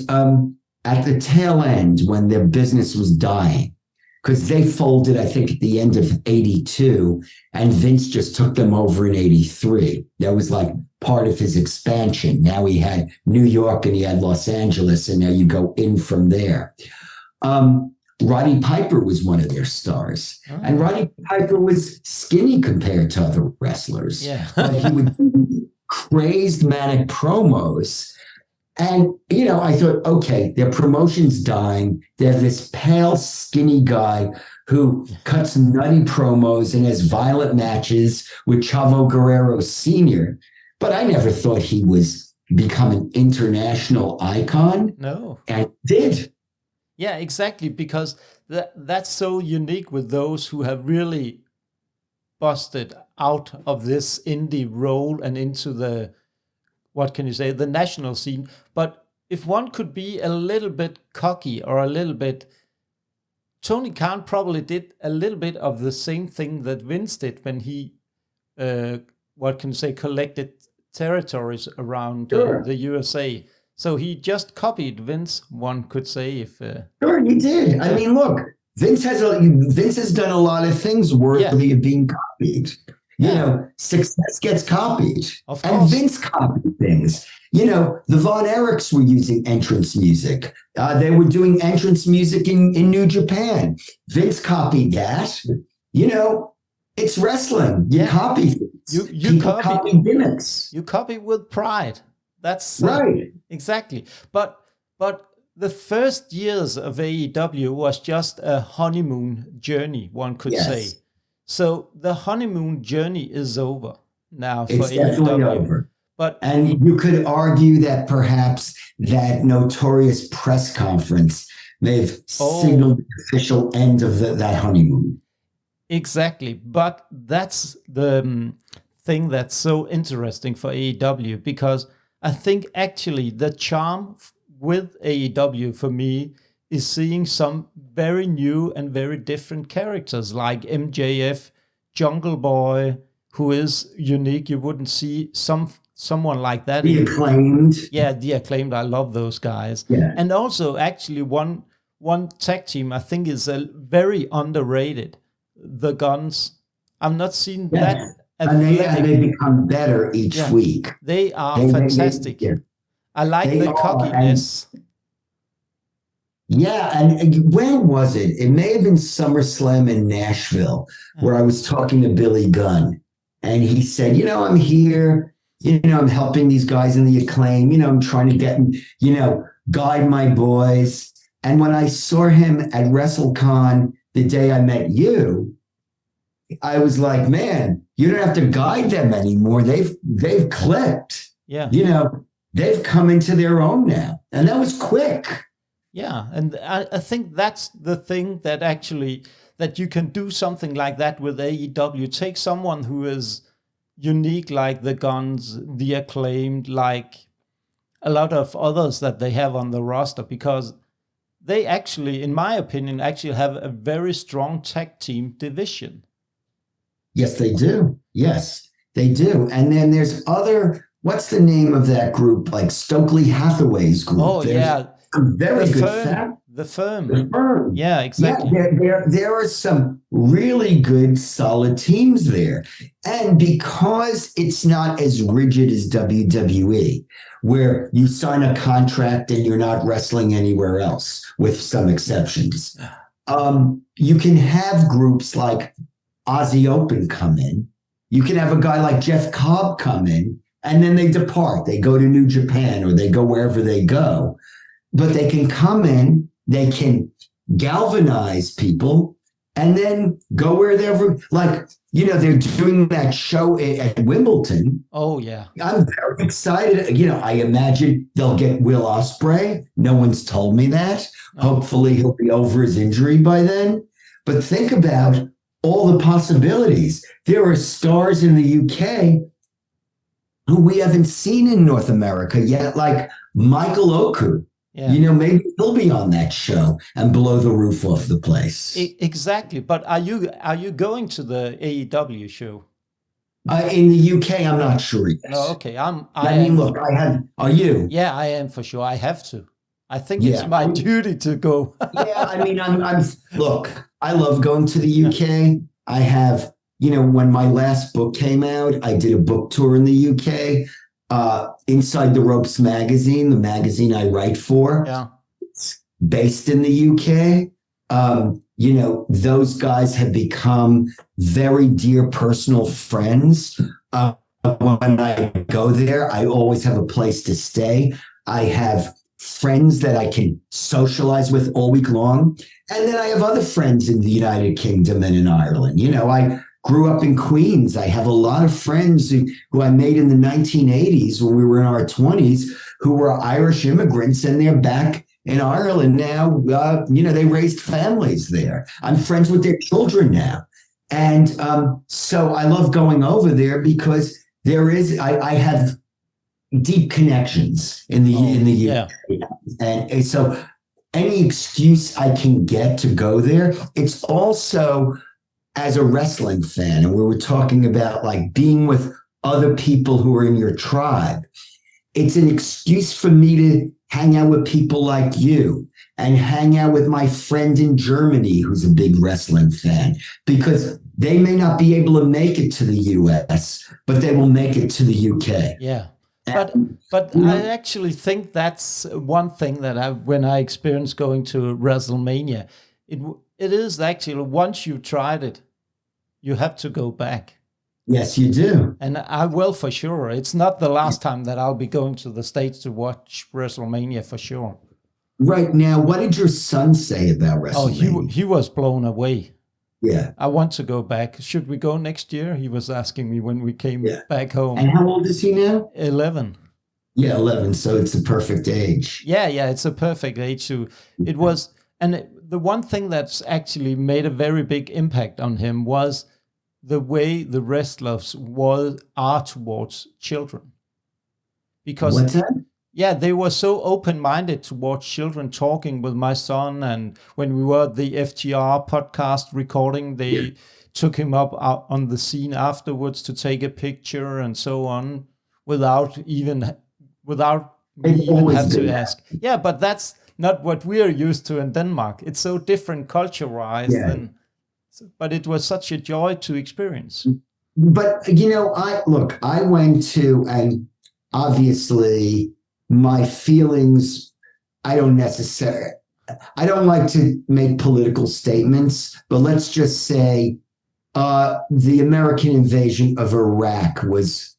at the tail end, when their business was dying, because they folded, I think, at the end of 82, and Vince just took them over in 83. That was like part of his expansion. Now he had New York and he had Los Angeles, and now you go in from there. Roddy Piper was one of their stars. Oh. And Roddy Piper was skinny compared to other wrestlers. Yeah. But he would do crazed manic promos. And, I thought, okay, their promotion's dying. They have this pale, skinny guy who cuts nutty promos and has violent matches with Chavo Guerrero Sr. But I never thought he was become an international icon. No. And did. Yeah, exactly, because that's so unique with those who have really busted out of this indie role and into the, the national scene. But if one could be a little bit cocky or a little bit, Tony Khan probably did a little bit of the same thing that Vince did when he, collected territories around the USA. So he just copied Vince, one could say. If Sure, he did. I mean, look, Vince has done a lot of things worthy of being copied. Success gets copied. Of course. And Vince copied things. The Von Erichs were using entrance music. They were doing entrance music in New Japan. Vince copied that. It's wrestling. You copy things. You copy gimmicks. You copy with pride. That's right. Exactly. But the first years of AEW was just a honeymoon journey, one could say. So the honeymoon journey is over now for AEW. It's definitely over. And you could argue that perhaps that notorious press conference may have signaled the official end of that honeymoon. Exactly. But that's the thing that's so interesting for AEW, because I think actually the charm with AEW for me is seeing some very new and very different characters like MJF, Jungle Boy, who is unique. You wouldn't see someone like that. The Acclaimed. Yeah, the Acclaimed. I love those guys. Yeah. And also, actually, one tag team I think is very underrated. The Guns. I've not seen that. And they become better each week. They are fantastic. I like the cockiness. And when was it? It may have been SummerSlam in Nashville, where I was talking to Billy Gunn. And he said, I'm here. I'm helping these guys in the Acclaim. I'm trying to get, guide my boys. And when I saw him at Wrestlecon the day I met you, I was like, man, you don't have to guide them anymore. They've clicked. Yeah. They've come into their own now. And that was quick. Yeah. And I think that's the thing that you can do something like that with AEW. Take someone who is unique like the Guns, the Acclaimed, like a lot of others that they have on the roster, because they actually, in my opinion, have a very strong tag team division. Yes, they do. Yes, they do. And then there's what's the name of that group? Like Stokely Hathaway's group. Oh, there's a very good The Firm. The Firm. Yeah, exactly. Yeah, there are some really good, solid teams there. And because it's not as rigid as WWE, where you sign a contract and you're not wrestling anywhere else, with some exceptions, you can have groups like Aussie Open come in. You can have a guy like Jeff Cobb come in, and then they depart. They go to New Japan or they go wherever they go. But they can come in, they can galvanize people, and then go wherever. Like, they're doing that show at Wimbledon. Oh, yeah. I'm very excited. I imagine they'll get Will Ospreay. No one's told me that. Hopefully he'll be over his injury by then. But think about all the possibilities. There are stars in the UK who we haven't seen in North America yet, like Michael Oku. Yeah. Maybe he'll be on that show and blow the roof off the place. Exactly. But are you going to the AEW show? In the UK, I'm not sure yet. Oh, okay. Look, are you? Yeah, I am for sure. I have to. I think it's my duty to go. Look, I love going to the UK. I have, when my last book came out, I did a book tour in the UK. Inside the Ropes magazine, the magazine I write for, it's based in the UK. Those guys have become very dear personal friends. When I go there, I always have a place to stay. I have friends that I can socialize with all week long. And then I have other friends in the United Kingdom and in Ireland. I grew up in Queens. I have a lot of friends who I made in the 1980s when we were in our 20s who were Irish immigrants, and they're back in Ireland now. They raised families there. I'm friends with their children now. And so I love going over there because I have deep connections in the UK. And so any excuse I can get to go there, it's also as a wrestling fan, and we were talking about like being with other people who are in your tribe, it's an excuse for me to hang out with people like you and hang out with my friend in Germany who's a big wrestling fan, because they may not be able to make it to the US, but they will make it to the UK. Yeah. But I actually think that's one thing that when I experienced going to WrestleMania, it is actually, once you've tried it, you have to go back. Yes, you do. And I will for sure. It's not the last time that I'll be going to the States to watch WrestleMania for sure. Right. Now, what did your son say about WrestleMania? Oh, he was blown away. Yeah. I want to go back. Should we go next year? He was asking me when we came back home. And how old is he now? 11. Yeah, 11. So it's a perfect age. Yeah, it's a perfect age. It was, and the one thing that's actually made a very big impact on him was the way the wrestlers are towards children. Because what's that? Yeah, they were so open-minded towards children, talking with my son. And when we were at the FTR podcast recording, they took him up out on the scene afterwards to take a picture and so on, without me They've even always have to been that. ask. Yeah, but that's not what we are used to in Denmark. It's so different culture-wise. Yeah. But it was such a joy to experience. But, you know, I went to, and obviously my feelings, I don't like to make political statements, but let's just say the American invasion of Iraq was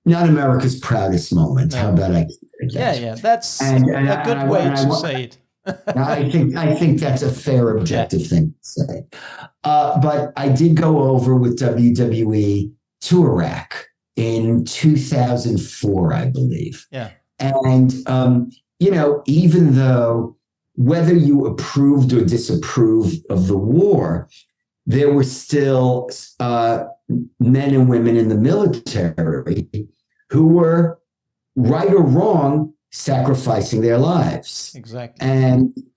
not America's proudest moment. No. How about I say that? Yeah, that's a good way to say it. I think that's a fair, objective thing to say. But I did go over with WWE to Iraq in 2004, I believe. Yeah. And, you know, even though whether you approved or disapproved of the war, there were still men and women in the military who were, right or wrong, sacrificing their lives. Exactly.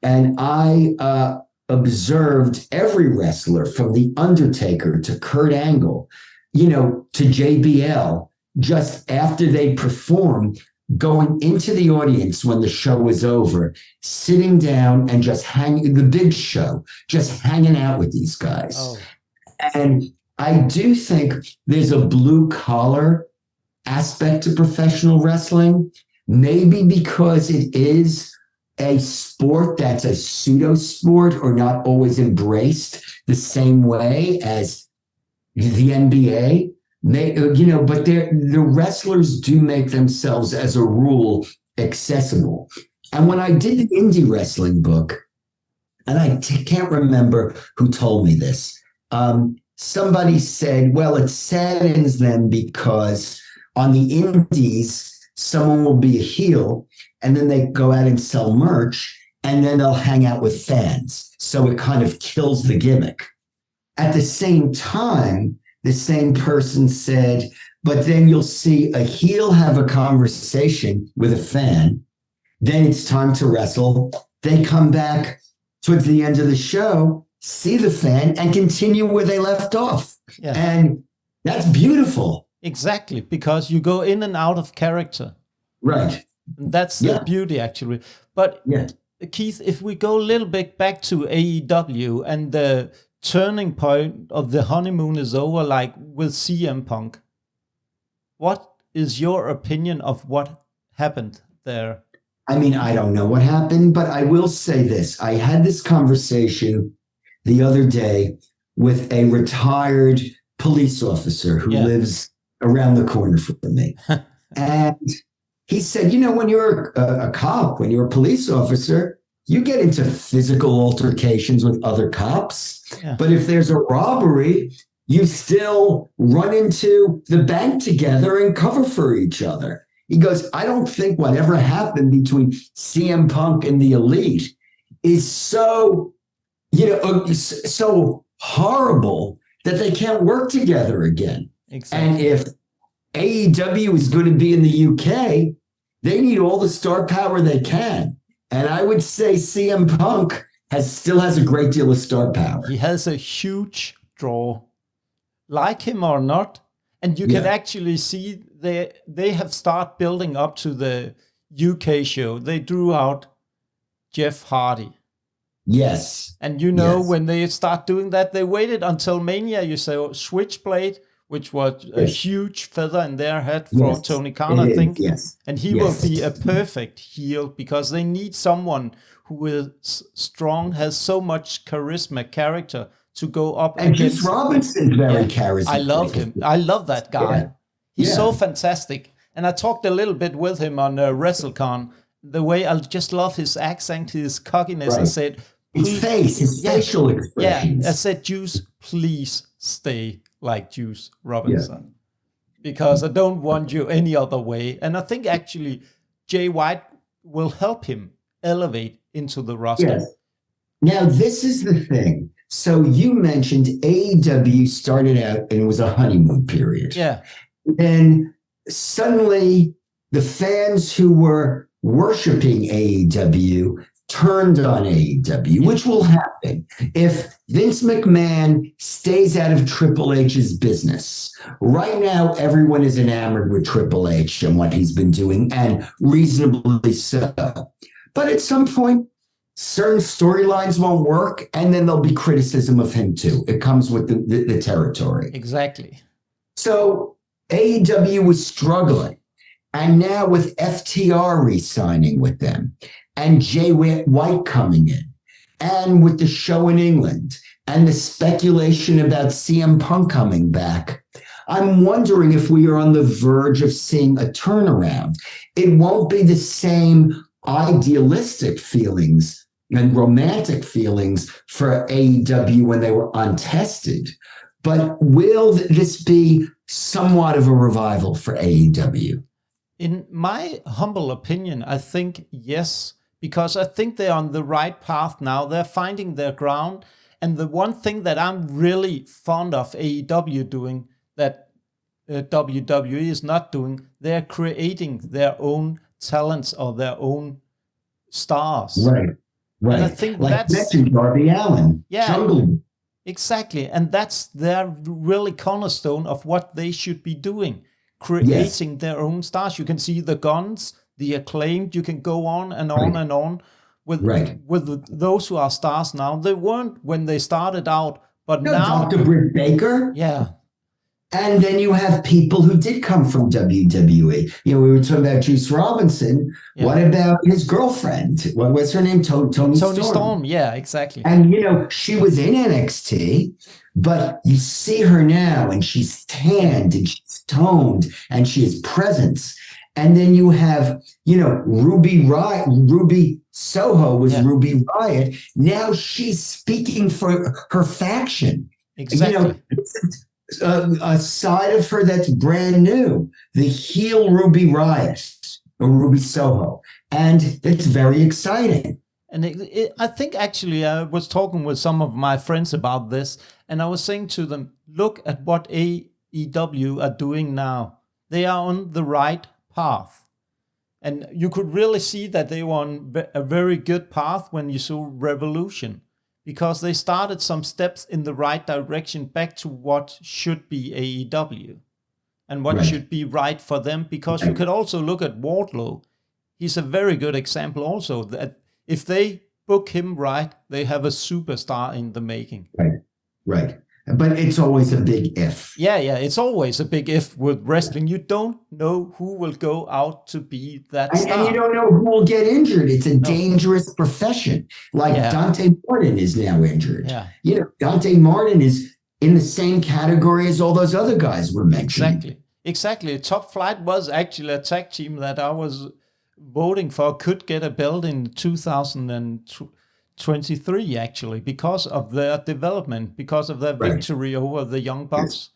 And I observed every wrestler, from The Undertaker to Kurt Angle, you know, to JBL, just after they performed, going into the audience when the show was over, sitting down and just the big show, just hanging out with these guys. Oh. And I do think there's a blue collar aspect to professional wrestling, maybe because it is a sport that's a pseudo sport or not always embraced the same way as the NBA. You know, but the wrestlers do make themselves, as a rule, accessible. And when I did the indie wrestling book, and I can't remember who told me this, somebody said, well, it saddens them because on the indies, someone will be a heel and then they go out and sell merch and then they'll hang out with fans. So it kind of kills the gimmick. At the same time, the same person said, but then you'll see a heel have a conversation with a fan. Then it's time to wrestle. They come back towards the end of the show, see the fan, and continue where they left off. Yeah. And that's beautiful. Exactly, because you go in and out of character. Right. And that's the beauty, actually. But Keith, if we go a little bit back to AEW and the turning point of the honeymoon is over, like with CM Punk, what is your opinion of what happened there? I mean, I don't know what happened, but I will say this. I had this conversation the other day with a retired police officer who lives around the corner from me. And he said, you know, when you're a cop, when you're a police officer, you get into physical altercations with other cops. Yeah. But if there's a robbery, you still run into the bank together and cover for each other. He goes, I don't think whatever happened between CM Punk and the Elite is so, you know, so horrible that they can't work together again. Exactly. And if AEW is going to be in the UK, they need all the star power they can. And I would say CM Punk still has a great deal of star power. He has a huge draw, like him or not. And you can actually see they have started building up to the UK show. They drew out Jeff Hardy. Yes. And you know, when they start doing that, they waited until Mania. You say Switchblade, which was a huge feather in their head for Tony Khan, I think. Yes. And he will be a perfect heel because they need someone who is strong, has so much charisma, character to go up and against. Keith Robinson's very charismatic. I love him. I love that guy. Yeah. He's so fantastic. And I talked a little bit with him on Wrestlecon. The way I just love his accent, his cockiness. I said, his face, his facial expressions. Yeah, I said, Juice, please stay like Juice Robinson. Because I don't want you any other way. And I think actually Jay White will help him elevate into the roster. Yes. Now, this is the thing. So you mentioned AEW started out and it was a honeymoon period. Yeah. Then suddenly the fans who were worshiping AEW turned on AEW, which will happen if Vince McMahon stays out of Triple H's business. Right now, everyone is enamored with Triple H and what he's been doing, and reasonably so. But at some point, certain storylines won't work, and then there'll be criticism of him too. It comes with the territory. Exactly. So AEW was struggling. And now with FTR re-signing with them, and Jay White coming in, and with the show in England, and the speculation about CM Punk coming back, I'm wondering if we are on the verge of seeing a turnaround. It won't be the same idealistic feelings and romantic feelings for AEW when they were untested, but will this be somewhat of a revival for AEW? In my humble opinion, I think yes, because I think they're on the right path now. They're finding their ground. And the one thing that I'm really fond of AEW doing that WWE is not doing, they're creating their own talents or their own stars. Right. And I think like that's mentioned Darby Allin. Yeah. Jungle. Exactly. And that's their really cornerstone of what they should be doing. Creating their own stars. You can see the Guns, the Acclaimed. You can go on and on and on with those who are stars now. They weren't when they started out, but now Dr. Britt Baker. Yeah. And then you have people who did come from WWE. We were talking about Juice Robinson. Yeah. What about his girlfriend? What's her name? Tony Storm. Yeah, exactly. And, she was in NXT, but you see her now and she's tanned and she's toned and she has presence. And then you have, Ruby Soho was Ruby Riott. Now she's speaking for her faction. Exactly. A side of her that's brand new, the heel Ruby Riott or Ruby Soho. And it's very exciting. And I think actually I was talking with some of my friends about this, and I was saying to them, look at what AEW are doing now. They are on the right path. And you could really see that they were on a very good path when you saw Revolution, because they started some steps in the right direction back to what should be AEW and what should be right for them. Because you could also look at Wardlow. He's a very good example also that if they book him right, they have a superstar in the making. Right. But it's always a big if. Yeah. It's always a big if with wrestling. You don't know who will go out to be that star. And you don't know who will get injured. It's a dangerous profession. Like Dante Martin is now injured. Yeah. Dante Martin is in the same category as all those other guys were mentioned. Exactly. Top Flight was actually a tag team that I was voting for, could get a belt in 2023 actually, because of their development, because of their victory over the Young Bucks.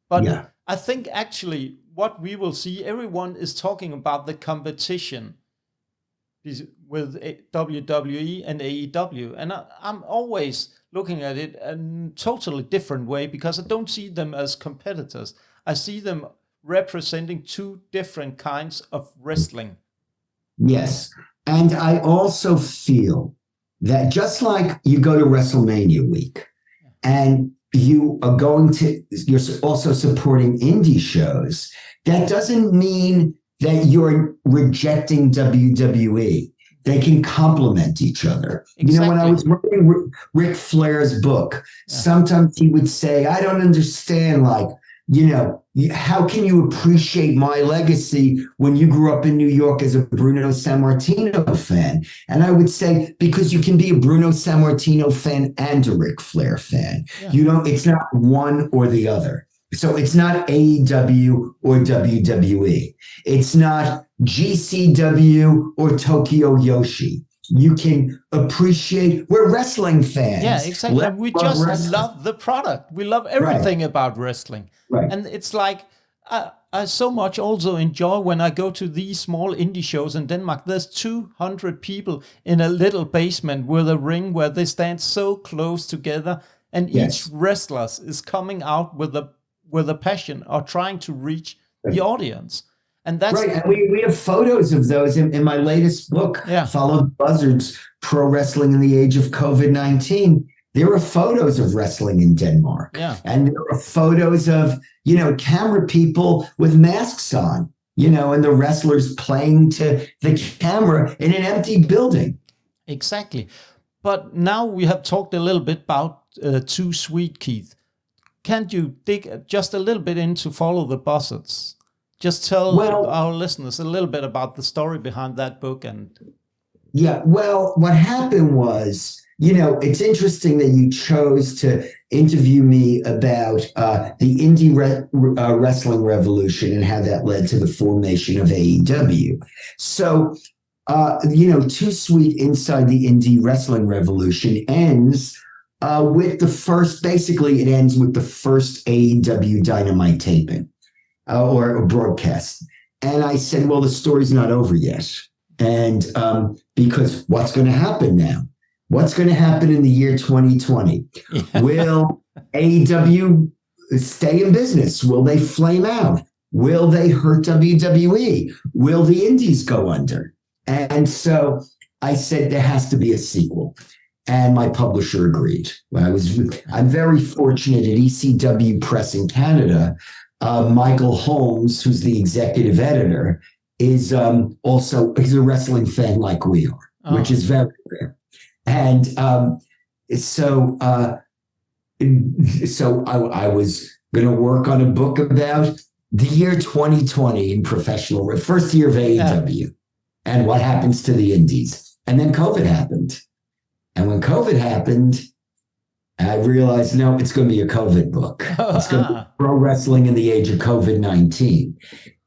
But I think actually what we will see, everyone is talking about the competition with WWE and AEW. And I'm always looking at it in a totally different way, because I don't see them as competitors. I see them representing two different kinds of wrestling. Yes. And I also feel that just like you go to WrestleMania week and you're also supporting indie shows, that doesn't mean that you're rejecting WWE. They can complement each other. Exactly. When I was reading Ric Flair's book, sometimes he would say, I don't understand, how can you appreciate my legacy when you grew up in New York as a Bruno Sammartino fan? And I would say, because you can be a Bruno Sammartino fan and a Ric Flair fan. Yeah. It's not one or the other. So it's not AEW or WWE. It's not GCW or Tokyo Yoshi. You can appreciate, we're wrestling fans. Yeah, exactly. And we just love the product. We love everything about wrestling. Right. And it's like, I so much also enjoy when I go to these small indie shows in Denmark. There's 200 people in a little basement with a ring where they stand so close together, and each wrestler is coming out with a passion or trying to reach the audience. And that's right. And we have photos of those in my latest book, Follow Buzzards, Pro Wrestling in the Age of COVID-19. There are photos of wrestling in Denmark. Yeah. And there are photos of, camera people with masks on, and the wrestlers playing to the camera in an empty building. Exactly. But now we have talked a little bit about Too Sweet, Keith. Can't you dig just a little bit into Follow the Buzzards? Just tell our listeners a little bit about the story behind that book. Yeah, well, what happened was, it's interesting that you chose to interview me about the indie wrestling revolution and how that led to the formation of AEW. So, Too Sweet Inside the Indie Wrestling Revolution ends with it ends with the first AEW Dynamite taping or broadcast. And I said, well, the story's not over yet. And because what's going to happen now? What's going to happen in the year 2020? Yeah. Will AEW stay in business? Will they flame out? Will they hurt WWE? Will the indies go under? And so I said, there has to be a sequel. And my publisher agreed. I'm very fortunate at ECW Press in Canada. Michael Holmes, who's the executive editor, is he's a wrestling fan like we are, which is very rare. And so I was going to work on a book about the year 2020 in professional, first year of AEW, and what happens to the indies. And then COVID happened. And when COVID happened, I realized, no, it's going to be a COVID book. It's going to be Pro Wrestling in the Age of COVID-19.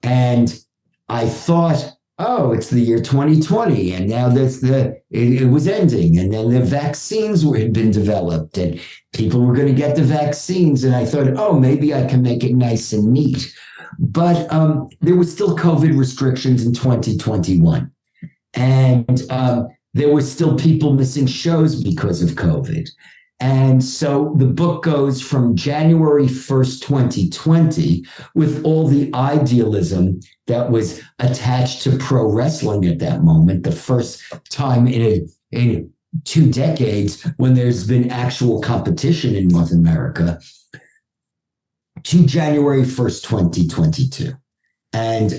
And I thought, it's the year 2020, and now it was ending, and then the vaccines had been developed, and people were going to get the vaccines, and I thought, maybe I can make it nice and neat. But there were still COVID restrictions in 2021, and there were still people missing shows because of COVID. And so the book goes from January 1st, 2020, with all the idealism that was attached to pro wrestling at that moment, the first time in 2 decades when there's been actual competition in North America, to January 1st, 2022. And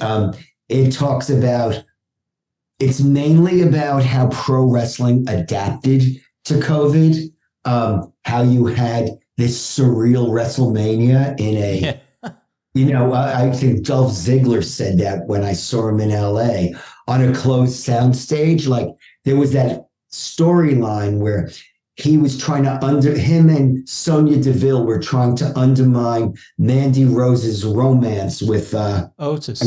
it's mainly about how pro wrestling adapted to COVID. How you had this surreal WrestleMania I think Dolph Ziggler said that when I saw him in LA on a closed soundstage. Like there was that storyline where he was trying to him and Sonya Deville were trying to undermine Mandy Rose's romance with Otis.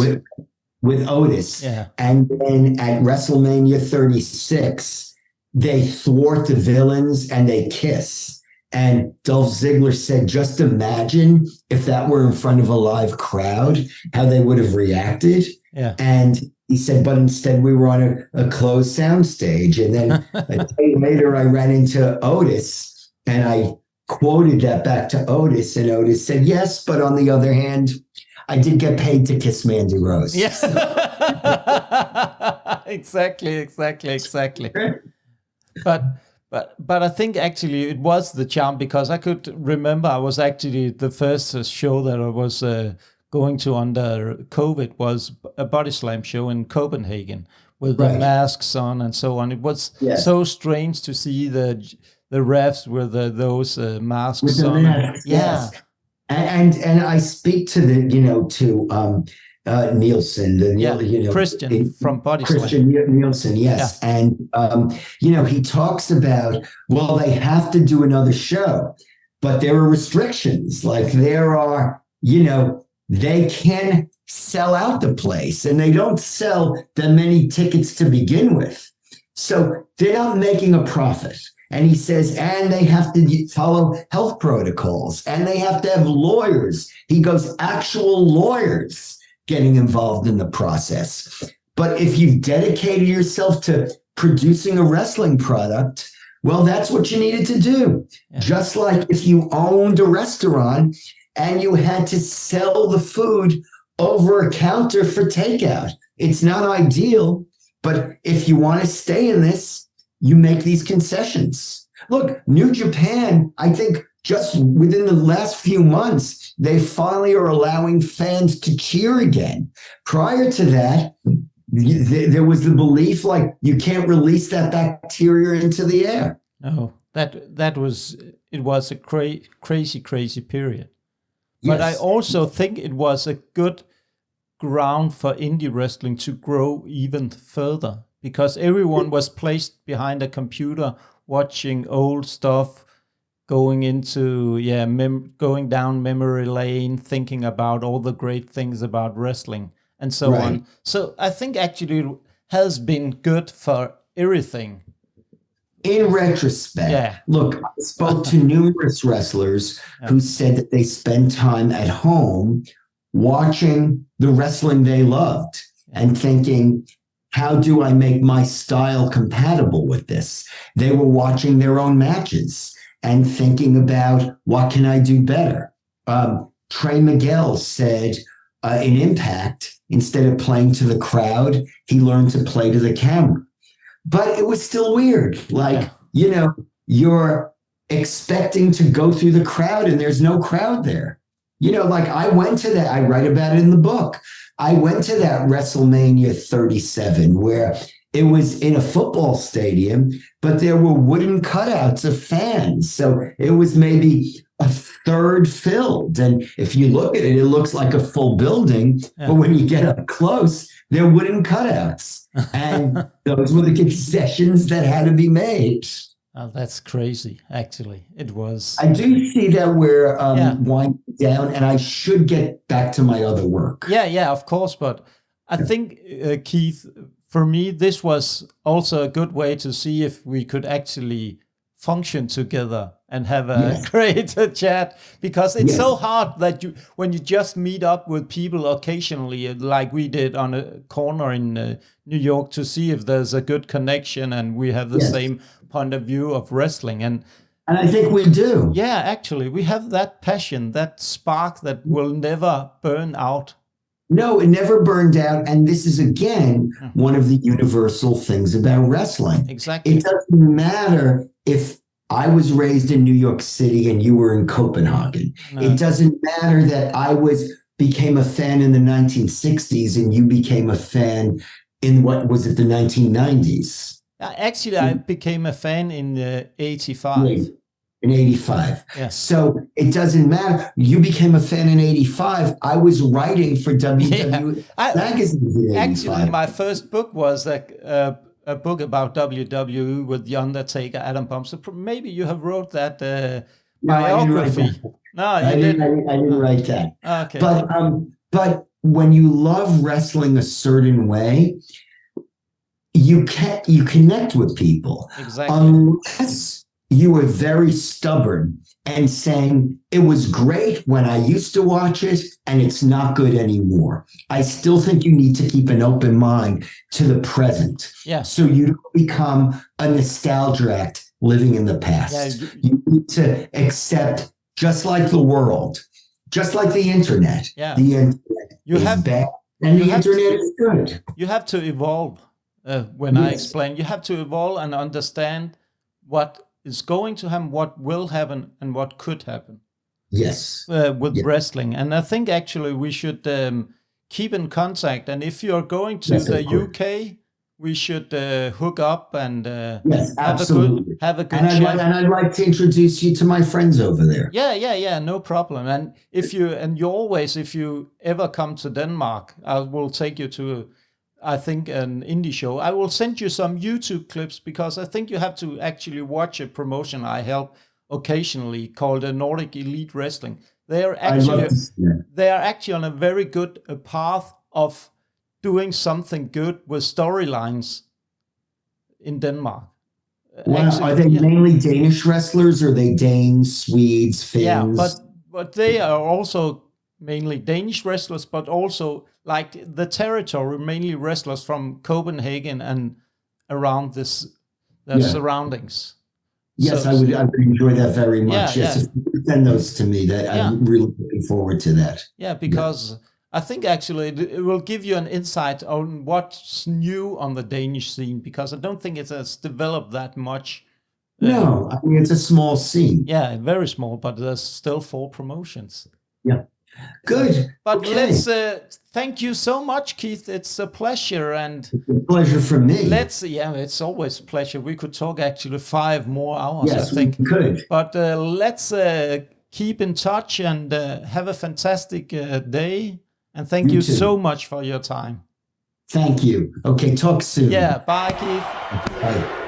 With Otis. Yeah. And then at WrestleMania 36, they thwart the villains and they kiss. And Dolph Ziggler said, just imagine if that were in front of a live crowd, how they would have reacted. Yeah. And he said, but instead we were on a closed soundstage. And then a day later, I ran into Otis and I quoted that back to Otis. And Otis said, yes, but on the other hand, I did get paid to kiss Mandy Rose. Yes. Exactly. But I think actually it was the charm, because I could remember I was actually the first show that I was going to under COVID was a body slam show in Copenhagen with the masks on and so on. It was so strange to see the refs with those masks with the on. Masks, yes. And I speak to Nielsen, Christian from Body Slam. Christian Nielsen, yes. Yeah. And, he talks about, well, they have to do another show, but there are restrictions. Like there are, they can sell out the place and they don't sell that many tickets to begin with. So they're not making a profit. And he says, and they have to follow health protocols and they have to have lawyers. He goes, actual lawyers getting involved in the process. But if you've dedicated yourself to producing a wrestling product, well, that's what you needed to do. Yeah. Just like if you owned a restaurant and you had to sell the food over a counter for takeout. It's not ideal, but if you want to stay in this, you make these concessions. Look, New Japan, I think just within the last few months, they finally are allowing fans to cheer again. Prior to that, there was the belief like you can't release that bacteria into the air. Oh, it was a crazy period. Yes. But I also think it was a good ground for indie wrestling to grow even further, because everyone was placed behind a computer watching old stuff, going into going down memory lane, thinking about all the great things about wrestling and so on. So I think actually it has been good for everything. In retrospect, look, I spoke to numerous wrestlers who said that they spend time at home watching the wrestling they loved and thinking, how do I make my style compatible with this? They were watching their own matches and thinking about, what can I do better? Trey Miguel said in Impact, instead of playing to the crowd, he learned to play to the camera. But it was still weird. Like, you're expecting to go through the crowd and there's no crowd there. Like I went to that, I write about it in the book. I went to that WrestleMania 37 where it was in a football stadium, but there were wooden cutouts of fans. So it was maybe a third filled. And if you look at it, it looks like a full building. But when you get up close, they're wooden cutouts. And those were the concessions that had to be made. Oh, that's crazy, actually. It was. I do see that we're winding down, and I should get back to my other work. Yeah, of course. But I think, Keith, for me, this was also a good way to see if we could actually function together and have a great chat, because it's so hard that when you just meet up with people occasionally, like we did on a corner in New York, to see if there's a good connection and we have the same point of view of wrestling. And I think we do. Yeah, actually, we have that passion, that spark that will never burn out. No, it never burned out. And this is, again, one of the universal things about wrestling. Exactly. It doesn't matter if I was raised in New York City and you were in Copenhagen. No. It doesn't matter that I became a fan in the 1960s and you became a fan in what was it, the 1990s? Actually, I became a fan in 85. In 85. Yeah. So it doesn't matter. You became a fan in 85. I was writing for WWE Magazine in 85. Actually, my first book was a book about WWE with The Undertaker, Adam Bomb. So maybe you have wrote that biography. I didn't write that. Okay. But when you love wrestling a certain way, you connect with people. Exactly. Unless you are very stubborn and saying, it was great when I used to watch it and it's not good anymore. I still think you need to keep an open mind to the present. Yeah. So you don't become a nostalgia act living in the past. Yeah, you need to accept, just like the world, just like the internet. Yeah. The internet is bad and the internet is good. You have to evolve. I explain, you have to evolve and understand what is going to happen, what will happen, and what could happen. Yes. With wrestling. And I think actually we should keep in contact. And if you're going to the UK, we should hook up and have a good chat. And I'd like to introduce you to my friends over there. Yeah, no problem. And if you ever come to Denmark, I will take you to I think an indie show. I will send you some YouTube clips, because I think you have to actually watch a promotion I help occasionally called Nordic Elite Wrestling. They are actually on a very good path of doing something good with storylines in Denmark. Wow. Are they mainly Danish wrestlers, or are they Danes, Swedes, Finns? Yeah, but they are also mainly Danish wrestlers, but also like the territory, mainly wrestlers from Copenhagen and around the surroundings. Yes, so, I would enjoy that very much. Yes, if you send those to me, I'm really looking forward to that. Yeah, because I think actually it will give you an insight on what's new on the Danish scene, because I don't think it has developed that much. No, I mean, it's a small scene. Yeah, very small, but there's still 4 promotions. Yeah. Good. But okay. let's thank you so much, Keith. It's a pleasure, and it's a pleasure for me. It's always a pleasure. We could talk actually 5 more hours. Yes, I think we could. But let's keep in touch and have a fantastic day. And thank you so much for your time. Thank you. Okay, talk soon. Yeah, bye, Keith. Bye.